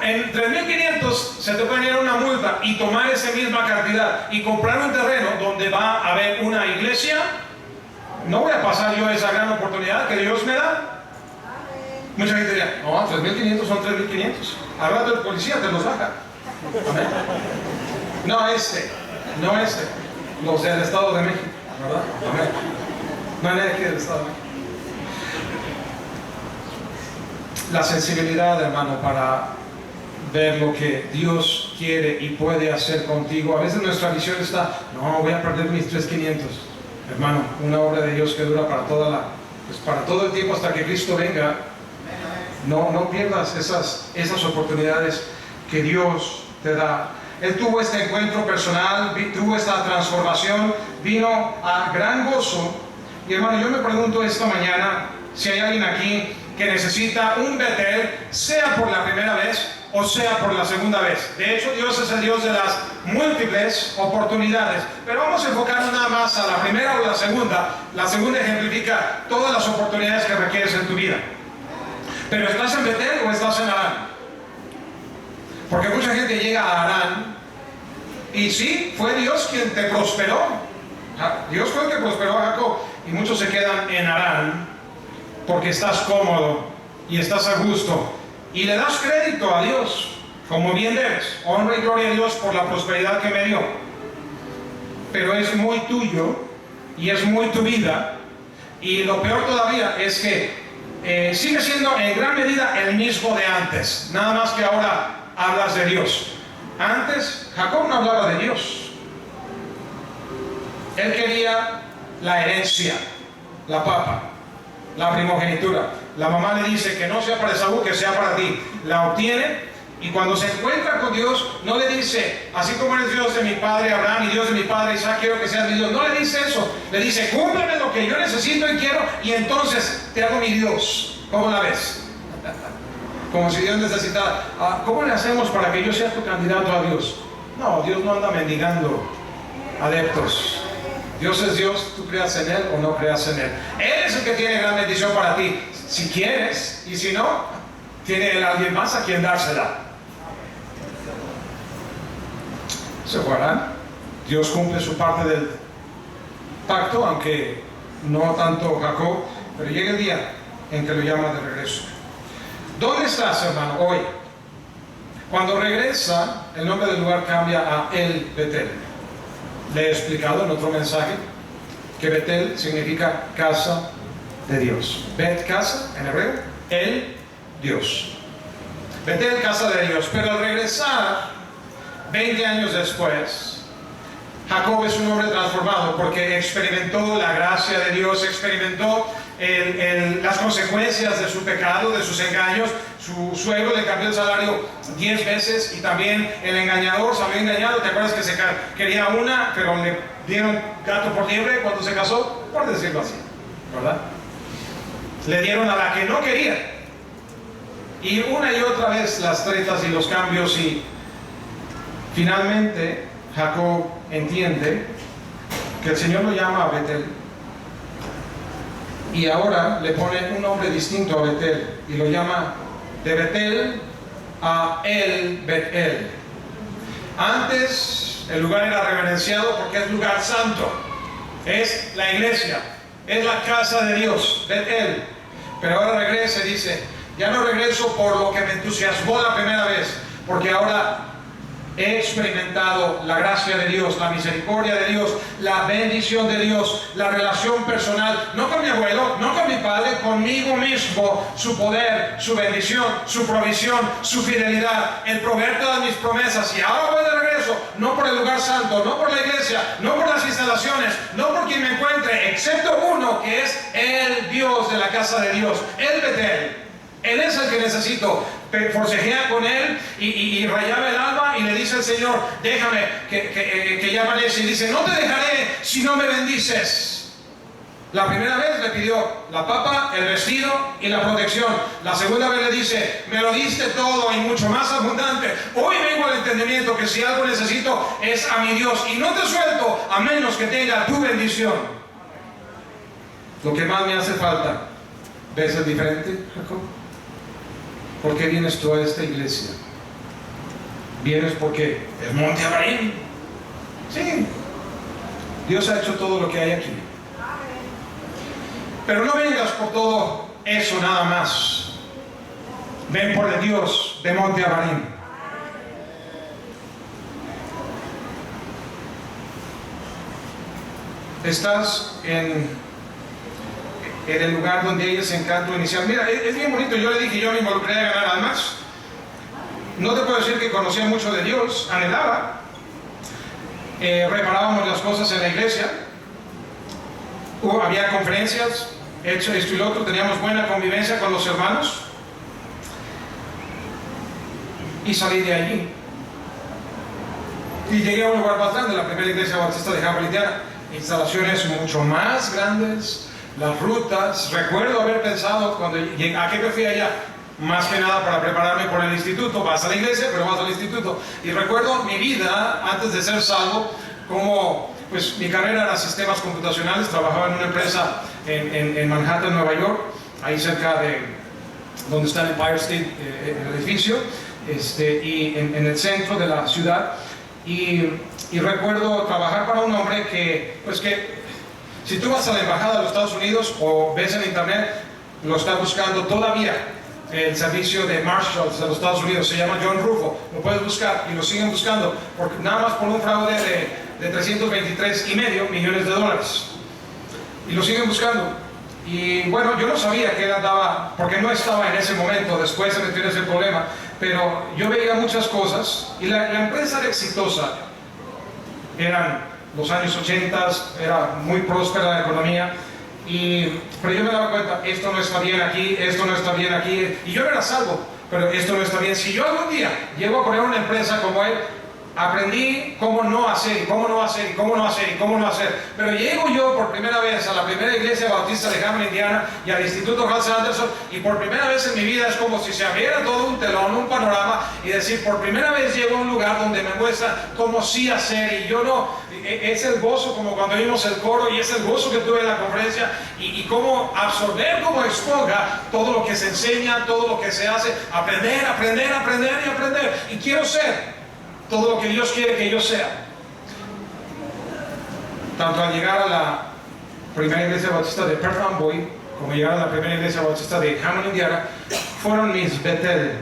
En 3,500 se te puede ir una multa y tomar esa misma cantidad y comprar un terreno donde va a haber una iglesia. No voy a pasar yo esa gran oportunidad que Dios me da. Mucha gente dirá, no, 3,500 son 3,500. Al rato el policía te los baja. ¿Amén? No los del Estado de México, ¿verdad? Amén. No hay aquí del Estado de México. La sensibilidad, hermano, para ver lo que Dios quiere y puede hacer contigo. A veces nuestra visión está, no, voy a perder mis 3,500. Hermano, una obra de Dios que dura para para todo el tiempo hasta que Cristo venga. No pierdas esas oportunidades que Dios te da. Él tuvo este encuentro personal, tuvo esta transformación, vino a gran gozo. Y hermano, yo me pregunto esta mañana si hay alguien aquí que necesita un Betel, sea por la primera vez o sea por la segunda vez. De hecho, Dios es el Dios de las múltiples oportunidades. Pero vamos a enfocarnos nada más a la primera o la segunda. La segunda ejemplifica todas las oportunidades que requieres en tu vida. Pero ¿estás en Betel o estás en Harán? Porque mucha gente llega a Harán y sí, fue Dios quien te prosperó. Dios fue el que prosperó a Jacob. Y muchos se quedan en Harán porque estás cómodo y estás a gusto y le das crédito a Dios como bien debes. Honra y gloria a Dios por la prosperidad que me dio, pero es muy tuyo y es muy tu vida. Y lo peor todavía es que sigue siendo en gran medida el mismo de antes, nada más que ahora hablas de Dios. Antes Jacob no hablaba de Dios, él quería la herencia, la papa, la primogenitura. La mamá le dice que no sea para Esaú, que sea para ti. La obtiene y cuando se encuentra con Dios no le dice, así como eres Dios de mi padre Abraham y Dios de mi padre Isaac, quiero que seas mi Dios. No le dice eso, le dice, cúmpleme lo que yo necesito y quiero y entonces te hago mi Dios. ¿Cómo la ves? Como si Dios necesitara, ¿cómo le hacemos para que yo sea tu candidato a Dios? No, Dios no anda mendigando adeptos. Dios es Dios, tú creas en Él o no creas en Él. Él es el que tiene gran bendición para ti, si quieres, y si no, tiene Él alguien más a quien dársela. Se fueran. Dios cumple su parte del pacto, aunque no tanto Jacob, pero llega el día en que lo llama de regreso. ¿Dónde estás, hermano, hoy? Cuando regresa, el nombre del lugar cambia a El Betel. Le he explicado en otro mensaje que Betel significa casa de Dios. Bet, casa, en hebreo, el Dios. Betel, casa de Dios. Pero al regresar, 20 años después, Jacob es un hombre transformado porque experimentó la gracia de Dios, experimentó las consecuencias de su pecado, de sus engaños. Su suegro le cambió el salario 10 veces y también el engañador se había engañado. ¿Te acuerdas que se quería una, pero le dieron gato por liebre cuando se casó? Por decirlo así, ¿verdad? Le dieron a la que no quería. Y una y otra vez las tretas y los cambios, y finalmente Jacob entiende que el Señor lo llama a Betel. Y ahora le pone un nombre distinto a Betel y lo llama de Betel a El Betel. Antes el lugar era reverenciado porque es lugar santo, es la iglesia, es la casa de Dios, Betel. Pero ahora regresa y dice: ya no regreso por lo que me entusiasmó la primera vez, porque ahora he experimentado la gracia de Dios, la misericordia de Dios, la bendición de Dios, la relación personal, no con mi abuelo, no con mi padre, conmigo mismo, su poder, su bendición, su provisión, su fidelidad, el proveer todas mis promesas. Y ahora voy de regreso, no por el lugar santo, no por la iglesia, no por las instalaciones, no por quien me encuentre, excepto uno que es el Dios de la casa de Dios, el Betel. Él es el que necesito. Forcejea con él y rayaba el alma y le dice al Señor: déjame que ya amanece. Y dice: no te dejaré si no me bendices. La primera vez le pidió la papa, el vestido y la protección. La segunda vez le dice: me lo diste todo y mucho más abundante. Hoy vengo al entendimiento que si algo necesito es a mi Dios, y no te suelto a menos que tenga tu bendición. Lo que más me hace falta. ¿Ves el diferente, Jacob? ¿Por qué vienes tú a esta iglesia? Vienes porque es Monte Abarim. Sí, Dios ha hecho todo lo que hay aquí. Pero no vengas por todo eso nada más. Ven por el Dios de Monte Abarim. Estás en el lugar donde ella se encantó inicial. Mira, es bien bonito. Yo le dije: yo me involucré a ganar almas. No te puedo decir que conocía mucho de Dios, anhelaba. Reparábamos las cosas en la iglesia. Había conferencias, hecho esto y lo otro. Teníamos buena convivencia con los hermanos. Y salí de allí. Y llegué a un lugar más grande, la primera iglesia bautista de Jamaica. Instalaciones mucho más grandes. Las rutas, recuerdo haber pensado cuando llegué, ¿a qué me fui allá? Más que nada para prepararme por el instituto. Vas a la iglesia, pero vas al instituto. Y recuerdo mi vida antes de ser salvo, como pues mi carrera era sistemas computacionales. Trabajaba en una empresa en Manhattan, Nueva York, ahí cerca de donde está el Empire State, el edificio, y en el centro de la ciudad. Y recuerdo trabajar para un hombre que si tú vas a la embajada de los Estados Unidos o ves en internet, lo está buscando todavía el servicio de Marshals de los Estados Unidos. Se llama John Rufo. Lo puedes buscar y lo siguen buscando porque nada más por un fraude de $323.5 millones. Y lo siguen buscando. Y bueno, yo no sabía que él andaba, porque no estaba en ese momento. Después se metió en ese problema. Pero yo veía muchas cosas y la empresa era exitosa. Eran los años 80, era muy próspera la economía, pero yo me daba cuenta: esto no está bien aquí, esto no está bien aquí, y yo era salvo, pero esto no está bien. Si yo algún día llego a poner una empresa como él, aprendí cómo no hacer, y cómo no hacer, y cómo no hacer, y cómo no hacer. Pero llego yo por primera vez a la primera iglesia bautista de Hammond, Indiana, y al Instituto Hans Anderson, y por primera vez en mi vida es como si se abriera todo un telón, un panorama, y decir: por primera vez llego a un lugar donde me muestra cómo sí hacer. Y yo no, es el gozo, como cuando vimos el coro, y es el gozo que tuve en la conferencia, y cómo absorber como esponja todo lo que se enseña, todo lo que se hace, aprender, aprender, aprender y aprender. Y quiero ser todo lo que Dios quiere que yo sea. Tanto al llegar a la primera iglesia bautista de Perth Amboy, como llegar a la primera iglesia bautista de Hammond, Indiana, fueron mis Betel.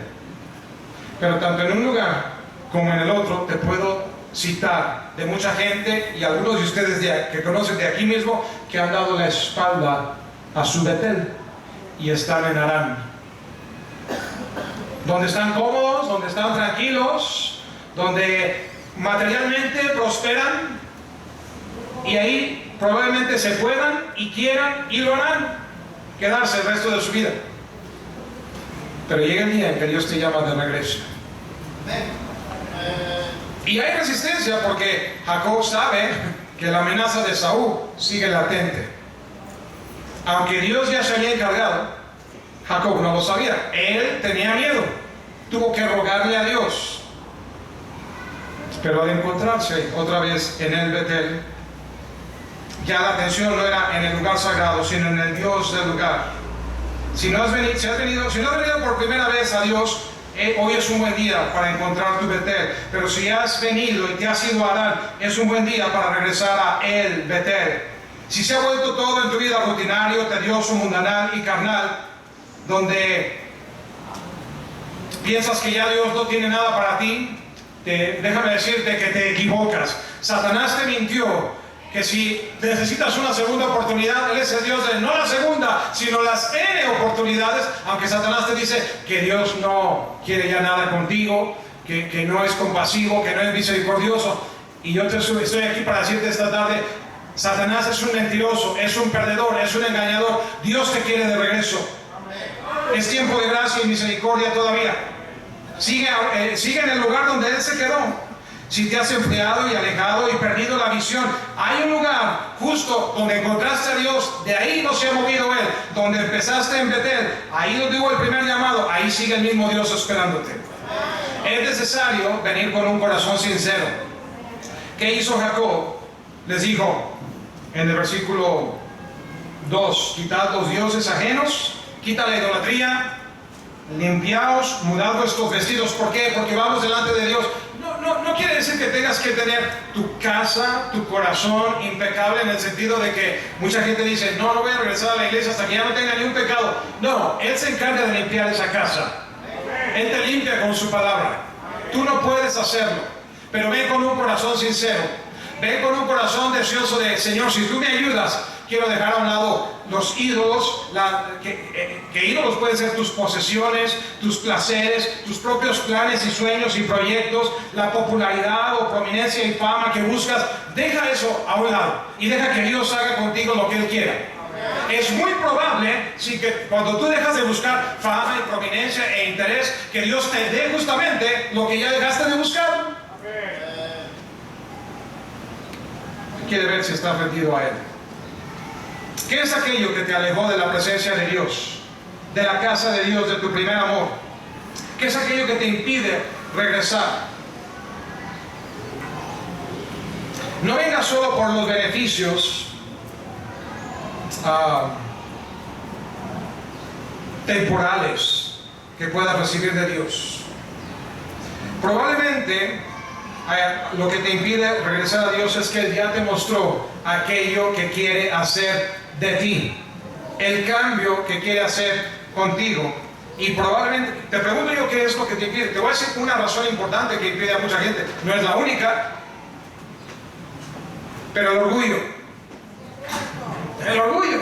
Pero tanto en un lugar como en el otro te puedo citar de mucha gente y algunos de ustedes que conocen de aquí mismo que han dado la espalda a su Betel y están en Harán, donde están cómodos, donde están tranquilos, donde materialmente prosperan, y ahí probablemente se puedan y quieran y lo harán quedarse el resto de su vida. Pero llega el día en que Dios te llama de regreso. Y hay resistencia porque Jacob sabe que la amenaza de Saúl sigue latente. Aunque Dios ya se había encargado, Jacob no lo sabía. Él tenía miedo. Tuvo que rogarle a Dios. Pero al encontrarse otra vez en el Betel, ya la atención no era en el lugar sagrado, sino en el Dios del lugar. Si no has venido por primera vez a Dios, hoy es un buen día para encontrar tu Betel. Pero si has venido y te has ido a Harán, es un buen día para regresar a el Betel. Si se ha vuelto todo en tu vida rutinario, tedioso, mundanal y carnal, donde piensas que ya Dios no tiene nada para ti, déjame decirte que te equivocas. Satanás te mintió que si necesitas una segunda oportunidad, Él es el Dios de no la segunda, sino las N oportunidades. Aunque Satanás te dice que Dios no quiere ya nada contigo, que no es compasivo, que no es misericordioso. Y yo estoy aquí para decirte esta tarde, Satanás es un mentiroso, es un perdedor, es un engañador. Dios te quiere de regreso. Es tiempo de gracia y misericordia todavía. Sigue en el lugar donde Él se quedó. Si te has enfriado y alejado y perdido la visión, hay un lugar justo donde encontraste a Dios, de ahí no se ha movido Él. Donde empezaste en Betel, ahí donde hubo el primer llamado, ahí sigue el mismo Dios esperándote. Es necesario venir con un corazón sincero. ¿Qué hizo Jacob? Les dijo en el versículo 2, quitad los dioses ajenos, quita la idolatría, limpiaos, mudad vuestros vestidos. ¿Por qué? Porque vamos delante de Dios. No quiere decir que tengas que tener tu casa, tu corazón impecable, en el sentido de que mucha gente dice, no voy a regresar a la iglesia hasta que ya no tenga ni un pecado. No, Él se encarga de limpiar esa casa. Él te limpia con su palabra. Tú no puedes hacerlo, pero ven con un corazón sincero. Ven con un corazón deseoso de, Señor, si tú me ayudas, quiero dejar a un lado los ídolos, que ídolos pueden ser tus posesiones, tus placeres, tus propios planes y sueños y proyectos, la popularidad o prominencia y fama que buscas. Deja eso a un lado y deja que Dios haga contigo lo que Él quiera. Es muy probable que cuando tú dejas de buscar fama y prominencia e interés, que Dios te dé justamente lo que ya dejaste de buscar. Quiere ver si está rendido a Él. ¿Qué es aquello que te alejó de la presencia de Dios, de la casa de Dios, de tu primer amor? ¿Qué es aquello que te impide regresar? No vengas solo por los beneficios temporales que puedas recibir de Dios. Probablemente lo que te impide regresar a Dios es que Él ya te mostró aquello que quiere hacer de ti, el cambio que quiere hacer contigo. Y probablemente, te pregunto yo, ¿qué es lo que te impide? Te voy a decir una razón importante que impide a mucha gente. No es la única, pero el orgullo. El orgullo.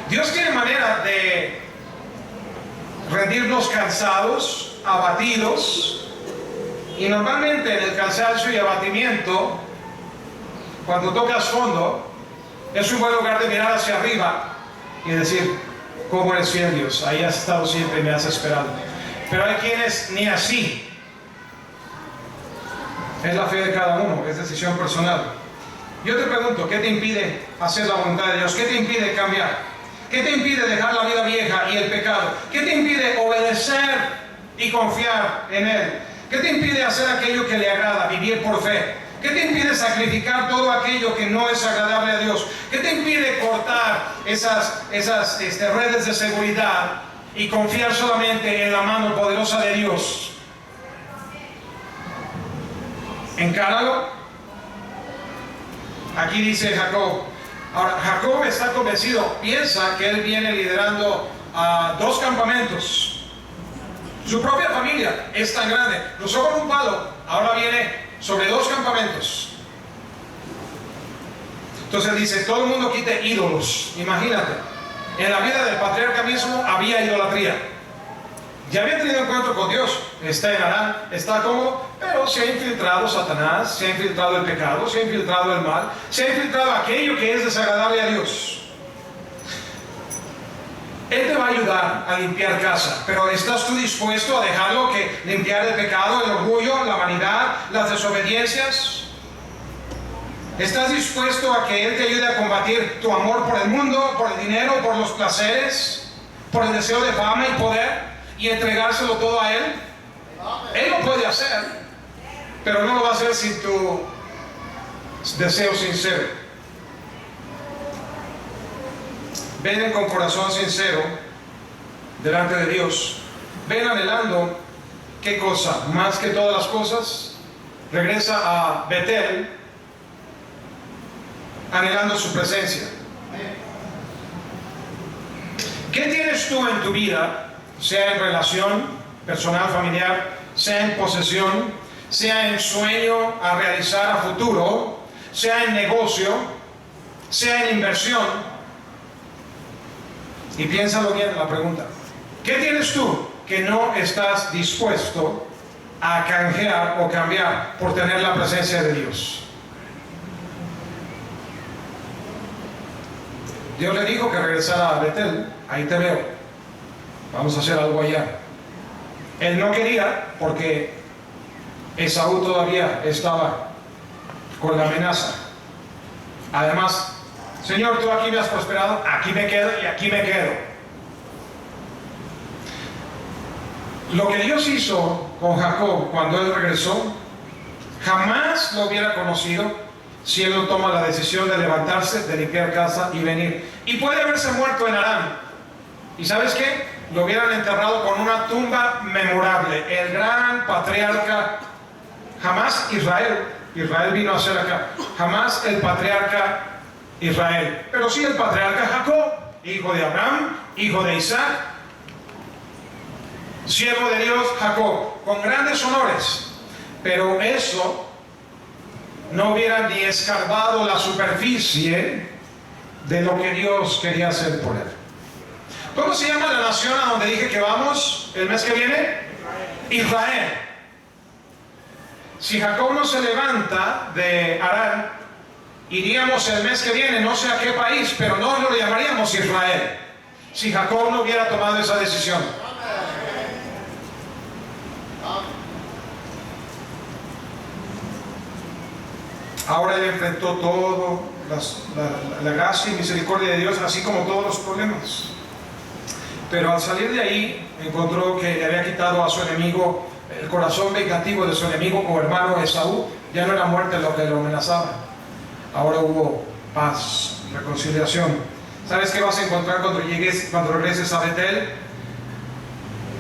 Dios tiene manera de rendirnos cansados, abatidos. Y normalmente en el cansancio y abatimiento, cuando tocas fondo, es un buen lugar de mirar hacia arriba y decir, ¿cómo eres fiel, Dios? Ahí has estado siempre y me has esperado. Pero hay quienes ni así. Es la fe de cada uno, es decisión personal. Yo te pregunto, ¿qué te impide hacer la voluntad de Dios? ¿Qué te impide cambiar? ¿Qué te impide dejar la vida vieja y el pecado? ¿Qué te impide obedecer y confiar en Él? ¿Qué te impide hacer aquello que le agrada, vivir por fe? ¿Qué te impide sacrificar todo aquello que no es agradable a Dios? ¿Qué te impide cortar esas redes de seguridad y confiar solamente en la mano poderosa de Dios? Encáralo. Aquí dice Jacob. Ahora, Jacob está convencido, piensa que él viene liderando dos campamentos. Su propia familia es tan grande, cruzó con un palo, ahora viene sobre 2 campamentos. Entonces dice, todo el mundo quite ídolos. Imagínate, en la vida del patriarca mismo había idolatría. Ya había tenido encuentro con Dios, está en Arán, está cómodo, pero se ha infiltrado Satanás, se ha infiltrado el pecado, se ha infiltrado el mal, se ha infiltrado aquello que es desagradable a Dios. Él te va a ayudar a limpiar casa, pero ¿estás tú dispuesto a dejarlo que limpiar el pecado, el orgullo, la vanidad, las desobediencias? ¿Estás dispuesto a que Él te ayude a combatir tu amor por el mundo, por el dinero, por los placeres, por el deseo de fama y poder, y entregárselo todo a Él? Él lo puede hacer, pero no lo va a hacer sin tu deseo sincero. Ven con corazón sincero delante de Dios. Ven anhelando, ¿qué cosa? Más que todas las cosas, regresa a Betel, anhelando su presencia. ¿Qué tienes tú en tu vida? Sea en relación personal, familiar, sea en posesión, sea en sueño a realizar a futuro, sea en negocio, sea en inversión. Y piénsalo bien en la pregunta. ¿Qué tienes tú que no estás dispuesto a canjear o cambiar por tener la presencia de Dios? Dios le dijo que regresara a Betel. Ahí te veo. Vamos a hacer algo allá. Él no quería porque Esaú todavía estaba con la amenaza. Además, Señor, tú aquí me has prosperado, aquí me quedo y aquí me quedo. Lo que Dios hizo con Jacob cuando él regresó, jamás lo hubiera conocido si él no toma la decisión de levantarse, de limpiar casa y venir. Y puede haberse muerto en Aram. ¿Y sabes qué? Lo hubieran enterrado con una tumba memorable. El gran patriarca, jamás Israel vino a ser acá, jamás el patriarca Israel, pero sí el patriarca Jacob, hijo de Abraham, hijo de Isaac, siervo de Dios Jacob, con grandes honores. Pero eso no hubiera ni escarbado la superficie de lo que Dios quería hacer por él. ¿Cómo se llama la nación a donde dije que vamos el mes que viene? Israel. Si Jacob no se levanta de Harán, iríamos el mes que viene, no sé a qué país, pero no lo llamaríamos Israel, si Jacob no hubiera tomado esa decisión. Ahora él enfrentó todo, la gracia y misericordia de Dios, así como todos los problemas. Pero al salir de ahí, encontró que le había quitado a su enemigo, el corazón vengativo de su enemigo o hermano Esaú. Ya no era muerte lo que lo amenazaba. Ahora hubo paz, reconciliación. ¿Sabes qué vas a encontrar cuando regreses a Betel?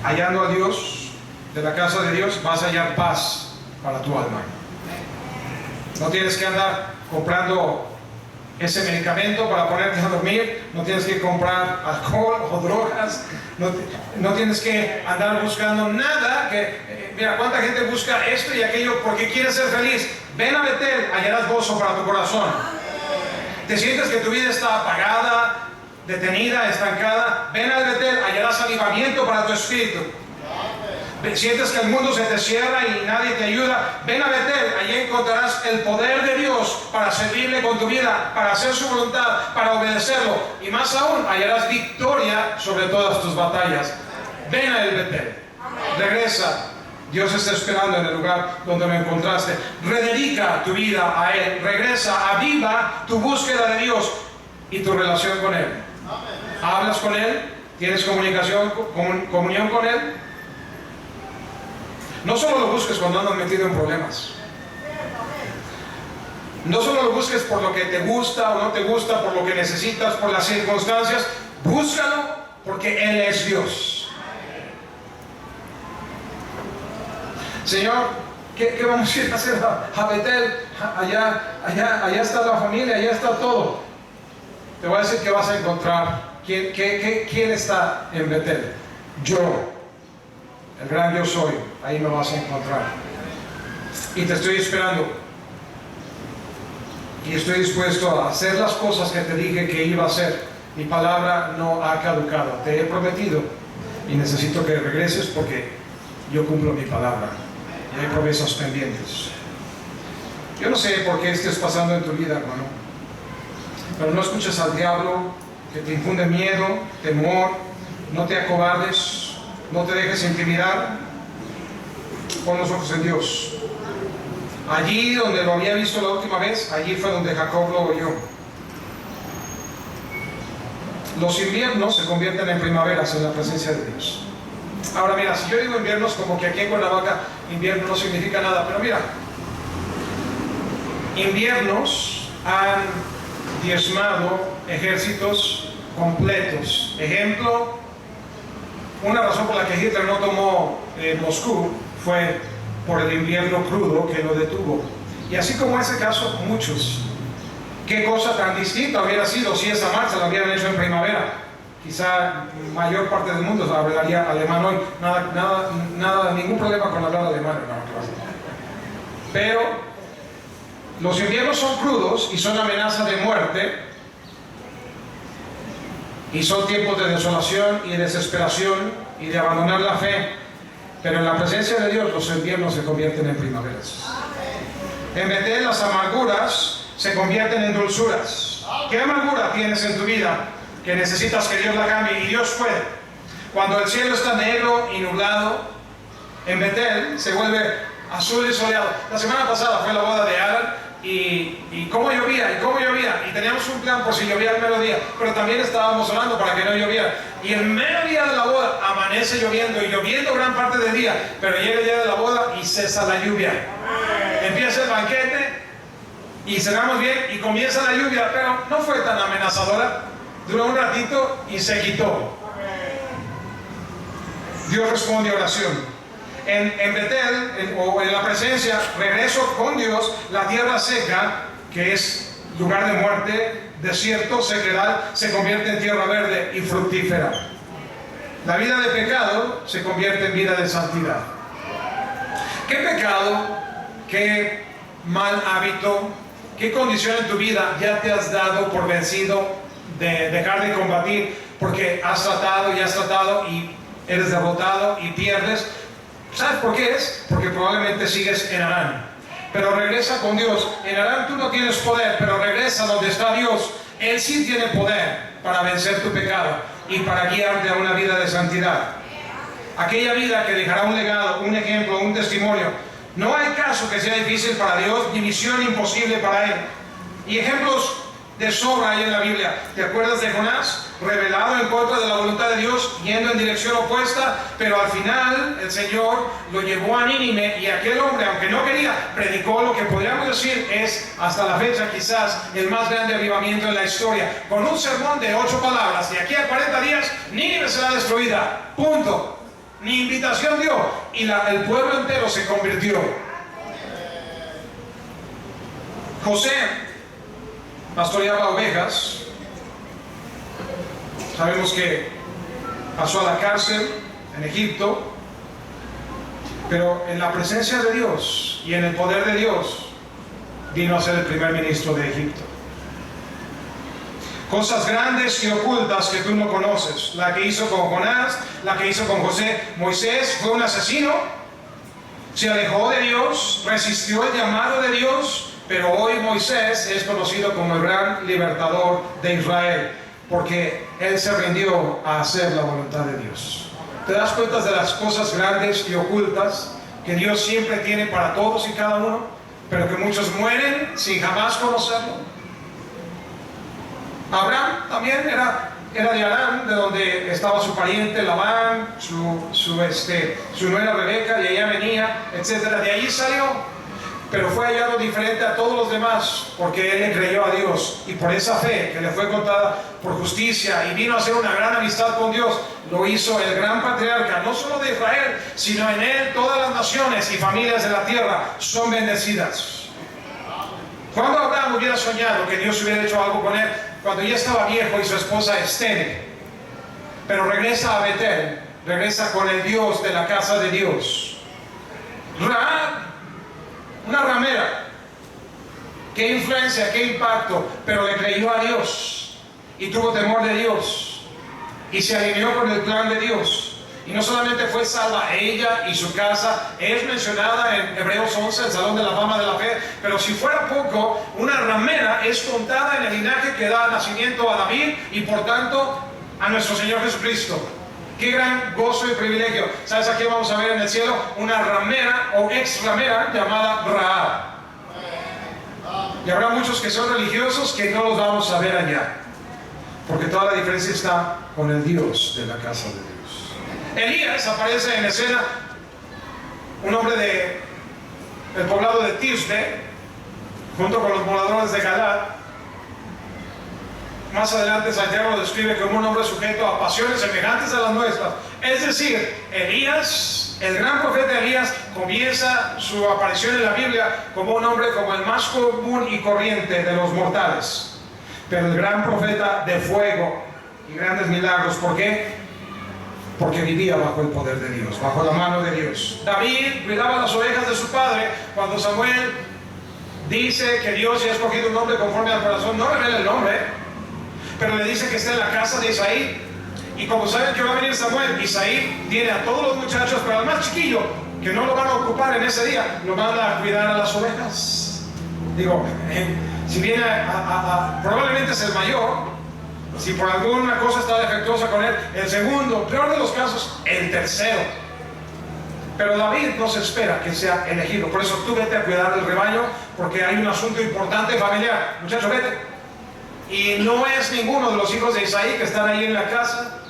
Hallando a Dios, de la casa de Dios, vas a hallar paz para tu alma. No tienes que andar comprando ese medicamento para ponerte a dormir, no tienes que comprar alcohol o drogas, no tienes que andar buscando nada que, mira, cuánta gente busca esto y aquello porque quiere ser feliz. Ven a Betel, hallarás gozo para tu corazón. Te sientes que tu vida está apagada, detenida, estancada, ven a Betel, hallarás avivamiento para tu espíritu. Sientes que el mundo se te cierra y nadie te ayuda, ven a Betel, allí encontrarás el poder de Dios para servirle con tu vida, para hacer su voluntad, para obedecerlo, y más aún hallarás victoria sobre todas tus batallas. Ven a Betel, regresa, Dios está esperando en el lugar donde lo encontraste. Rededica tu vida a Él, regresa, aviva tu búsqueda de Dios y tu relación con Él. ¿Hablas con Él? ¿Tienes comunión con Él? No solo lo busques cuando andas metido en problemas. No solo lo busques por lo que te gusta o no te gusta, por lo que necesitas, por las circunstancias. Búscalo porque Él es Dios. Señor, ¿qué vamos a ir a hacer a Betel? Allá está la familia, allá está todo. Te voy a decir que vas a encontrar. ¿Quién está en Betel? Yo. El gran yo soy, ahí me vas a encontrar. y te estoy esperando. Y estoy dispuesto a hacer las cosas que te dije que iba a hacer. Mi palabra no ha caducado. Te he prometido y necesito que regreses porque yo cumplo mi palabra. Y hay promesas pendientes. Yo no sé por qué estés pasando en tu vida, hermano, pero no escuches al diablo que te infunde miedo, temor. No te acobardes, no te dejes intimidar. Pon los ojos en Dios. Allí donde lo había visto la última vez, allí fue donde Jacob lo oyó. Los inviernos se convierten en primaveras en la presencia de Dios. Ahora mira, si yo digo inviernos, como que aquí en Cuernavaca invierno no significa nada, pero mira, inviernos han diezmado ejércitos completos. Ejemplo, una razón por la que Hitler no tomó Moscú fue por el invierno crudo que lo detuvo. Y así como ese caso, muchos. Qué cosa tan distinta hubiera sido si esa marcha la hubieran hecho en primavera. Quizá mayor parte del mundo hablaría alemán hoy. Ningún problema con hablar alemán, hermano. Pero los inviernos son crudos y son amenaza de muerte. Y son tiempos de desolación y desesperación y de abandonar la fe. Pero en la presencia de Dios los inviernos se convierten en primaveras. En Betel las amarguras se convierten en dulzuras. ¿Qué amargura tienes en tu vida que necesitas que Dios la cambie? Y Dios puede. Cuando el cielo está negro y nublado, en Betel se vuelve azul y soleado. La semana pasada fue la boda de Alan. Y cómo llovía, y teníamos un plan por si llovía el mediodía, pero también estábamos orando para que no lloviera. Y el mediodía de la boda amanece lloviendo y lloviendo gran parte del día, pero llega el día de la boda y cesa la lluvia. Empieza el banquete y cenamos bien y comienza la lluvia, pero no fue tan amenazadora, duró un ratito y se quitó. Dios responde a oración. En Betel, o en la presencia, regreso con Dios, la tierra seca, que es lugar de muerte, desierto, sequedad, se convierte en tierra verde y fructífera. La vida de pecado se convierte en vida de santidad. ¿Qué pecado, qué mal hábito, qué condición en tu vida ya te has dado por vencido de dejar de combatir porque has tratado y eres derrotado y pierdes? ¿Sabes por qué es? Porque probablemente sigues en Harán. Pero regresa con Dios. En Harán tú no tienes poder, pero regresa donde está Dios. Él sí tiene poder para vencer tu pecado y para guiarte a una vida de santidad. Aquella vida que dejará un legado, un ejemplo, un testimonio. No hay caso que sea difícil para Dios, ni misión imposible para Él. Y ejemplos de sobra hay en la Biblia. ¿Te acuerdas de Jonás? Revelado en contra de la voluntad de Dios, yendo en dirección opuesta, pero al final el Señor lo llevó a Nínive y aquel hombre, aunque no quería, predicó lo que podríamos decir es, hasta la fecha quizás, el más grande avivamiento en la historia, con un sermón de 8 palabras. De aquí a 40 días, Nínive será destruida. Punto. Ni invitación dio. Y el pueblo entero se convirtió. José pastoreaba ovejas. Sabemos que pasó a la cárcel en Egipto, pero en la presencia de Dios y en el poder de Dios vino a ser el primer ministro de Egipto. Cosas grandes y ocultas que tú no conoces, la que hizo con Jonás, la que hizo con José. Moisés fue un asesino, se alejó de Dios, resistió el llamado de Dios, pero hoy Moisés es conocido como el gran libertador de Israel, porque él se rindió a hacer la voluntad de Dios. ¿Te das cuenta de las cosas grandes y ocultas que Dios siempre tiene para todos y cada uno, pero que muchos mueren sin jamás conocerlo? Abraham también era de Harán, de donde estaba su pariente Labán, su nuera Rebeca, de allá venía, etc. De allí salió. Pero fue hallado diferente a todos los demás porque él le creyó a Dios, y por esa fe que le fue contada por justicia y vino a hacer una gran amistad con Dios, lo hizo el gran patriarca, no solo de Israel, sino en él todas las naciones y familias de la tierra son bendecidas. ¿Cuándo Abraham hubiera soñado que Dios hubiera hecho algo con él? Cuando ya estaba viejo y su esposa estéril. Pero regresa a una ramera. ¿Qué influencia, qué impacto? Pero le creyó a Dios y tuvo temor de Dios y se alineó con el plan de Dios. Y no solamente fue salva ella y su casa, es mencionada en Hebreos 11, el Salón de la Fama de la Fe, pero si fuera poco, una ramera es contada en el linaje que da nacimiento a David y por tanto a nuestro Señor Jesucristo. Qué gran gozo y privilegio. ¿Sabes a qué vamos a ver en el cielo? Una ramera o ex ramera llamada Rahab. Y habrá muchos que son religiosos que no los vamos a ver allá, porque toda la diferencia está con el Dios de la casa de Dios. Elías aparece en escena, un hombre del poblado de Tisbe, junto con los moradores de Galad. Más adelante Santiago lo describe como un hombre sujeto a pasiones semejantes a las nuestras. Es decir, Elías, el gran profeta Elías, comienza su aparición en la Biblia como un hombre como el más común y corriente de los mortales. Pero el gran profeta de fuego y grandes milagros. ¿Por qué? Porque vivía bajo el poder de Dios, bajo la mano de Dios. David cuidaba las ovejas de su padre. Cuando Samuel dice que Dios ya ha escogido un hombre conforme al corazón, no revela el nombre, pero le dice que está en la casa de Isaí. Y como saben que va a venir Samuel, Isaí tiene a todos los muchachos, pero al más chiquillo, que no lo van a ocupar en ese día, lo manda a cuidar a las ovejas. Digo, si viene probablemente es el mayor. Si por alguna cosa está defectuosa con él, el segundo, peor de los casos, el tercero. Pero David no se espera que sea elegido. Por eso tú vete a cuidar del rebaño, porque hay un asunto importante familiar. Muchacho, vete. Y no es ninguno de los hijos de Isaí que están ahí en la casa.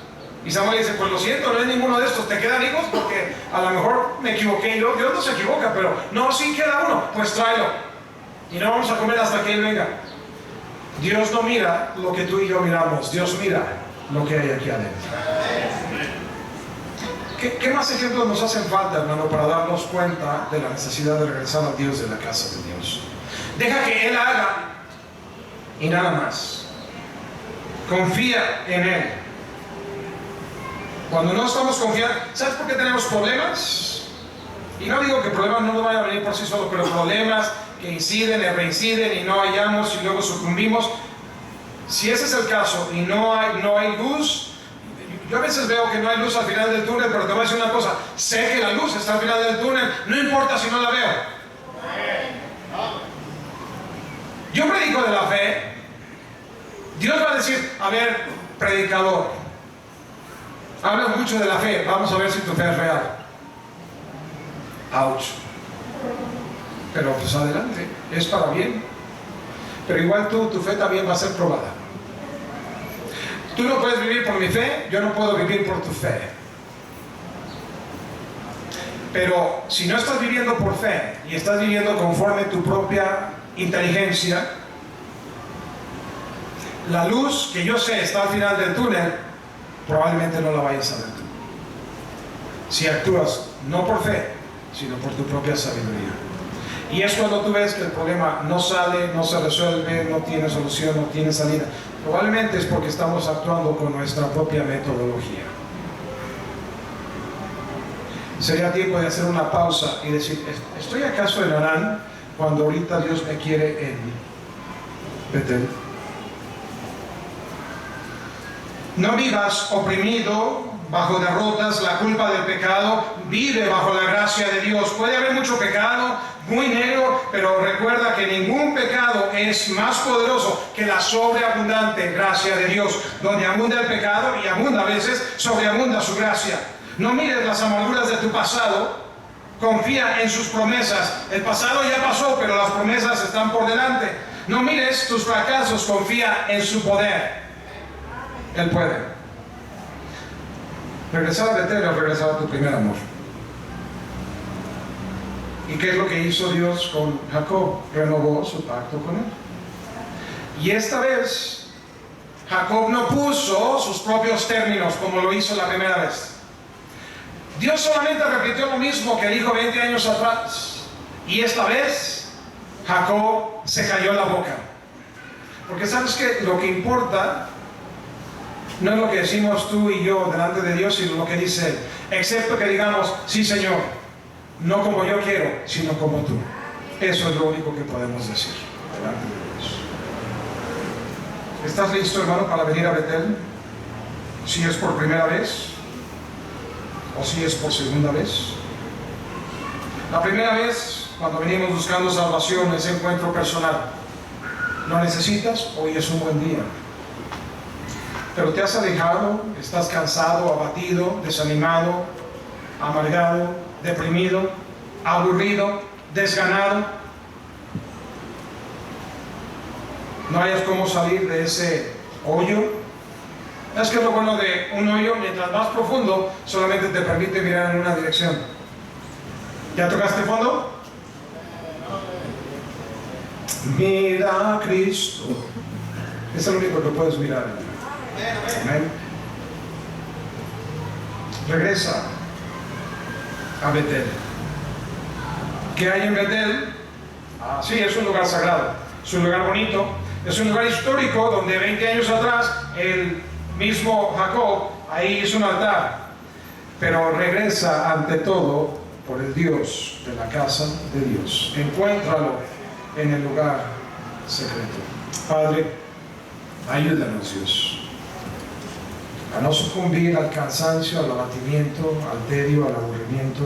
Y Samuel dice, pues lo siento, no es ninguno de estos. ¿Te quedan hijos? Porque a lo mejor me equivoqué yo. Dios no se equivoca, pero no, sí queda uno. Pues tráelo. Y no vamos a comer hasta que él venga. Dios no mira lo que tú y yo miramos. Dios mira lo que hay aquí adentro. ¿Qué más ejemplos nos hacen falta, hermano, para darnos cuenta de la necesidad de regresar al Dios de la casa de Dios? Deja que Él haga y nada más. Confía en Él. Cuando no estamos confiando, ¿sabes por qué tenemos problemas? Y no digo que problemas no nos vayan a venir por sí solos, pero problemas que inciden y reinciden y no hallamos y luego sucumbimos. Si ese es el caso y no hay luz, yo a veces veo que no hay luz al final del túnel, pero te voy a decir una cosa, sé que la luz está al final del túnel, no importa si no la veo. Yo predico de la fe. Dios va a decir, a ver, predicador, habla mucho de la fe, vamos a ver si tu fe es real. Ouch. Pero pues adelante, es para bien. Pero igual tu fe también va a ser probada. Tú no puedes vivir por mi fe, yo no puedo vivir por tu fe. Pero si no estás viviendo por fe y estás viviendo conforme tu propia inteligencia, la luz que yo sé está al final del túnel, probablemente no la vayas a ver tú. Si actúas no por fe, sino por tu propia sabiduría. Y es cuando tú ves que el problema no sale, no se resuelve, no tiene solución, no tiene salida. Probablemente es porque estamos actuando con nuestra propia metodología. Sería tiempo de hacer una pausa y decir, ¿estoy acaso en Harán cuando ahorita Dios me quiere en Betel? No vivas oprimido, bajo derrotas, la culpa del pecado. Vive bajo la gracia de Dios. Puede haber mucho pecado, muy negro, pero recuerda que ningún pecado es más poderoso que la sobreabundante gracia de Dios. Donde abunda el pecado, y abunda a veces, sobreabunda su gracia. No mires las amarguras de tu pasado, confía en sus promesas. El pasado ya pasó, pero las promesas están por delante. No mires tus fracasos, confía en su poder. Él puede. Regresar a Betel o regresar a tu primer amor. ¿Y qué es lo que hizo Dios con Jacob? Renovó su pacto con él. Y esta vez, Jacob no puso sus propios términos como lo hizo la primera vez. Dios solamente repitió lo mismo que dijo 20 años atrás. Y esta vez, Jacob se cayó la boca. Porque sabes que lo que importa no es lo que decimos tú y yo delante de Dios, sino lo que dice Él. Excepto que digamos, sí Señor, no como yo quiero, sino como tú. Eso es lo único que podemos decir delante de Dios. ¿Estás listo, hermano, para venir a Betel? Si es por primera vez o si es por segunda vez. La primera vez, cuando venimos buscando salvación, ese encuentro personal, ¿lo necesitas? Hoy es un buen día. Pero te has alejado, estás cansado, abatido, desanimado, amargado, deprimido, aburrido, desganado. No hayas cómo salir de ese hoyo. Es que lo bueno de un hoyo, mientras más profundo, solamente te permite mirar en una dirección. ¿Ya tocaste fondo? Mira a Cristo. Es el único que puedes mirar. Amén. Regresa a Betel. ¿Qué hay en Betel? Sí, es un lugar sagrado, es un lugar bonito, es un lugar histórico donde 20 años atrás el mismo Jacob ahí hizo un altar. Pero regresa ante todo por el Dios de la casa de Dios. Encuéntralo en el lugar secreto. Padre, ayúdanos, Dios, a no sucumbir al cansancio, al abatimiento, al tedio, al aburrimiento,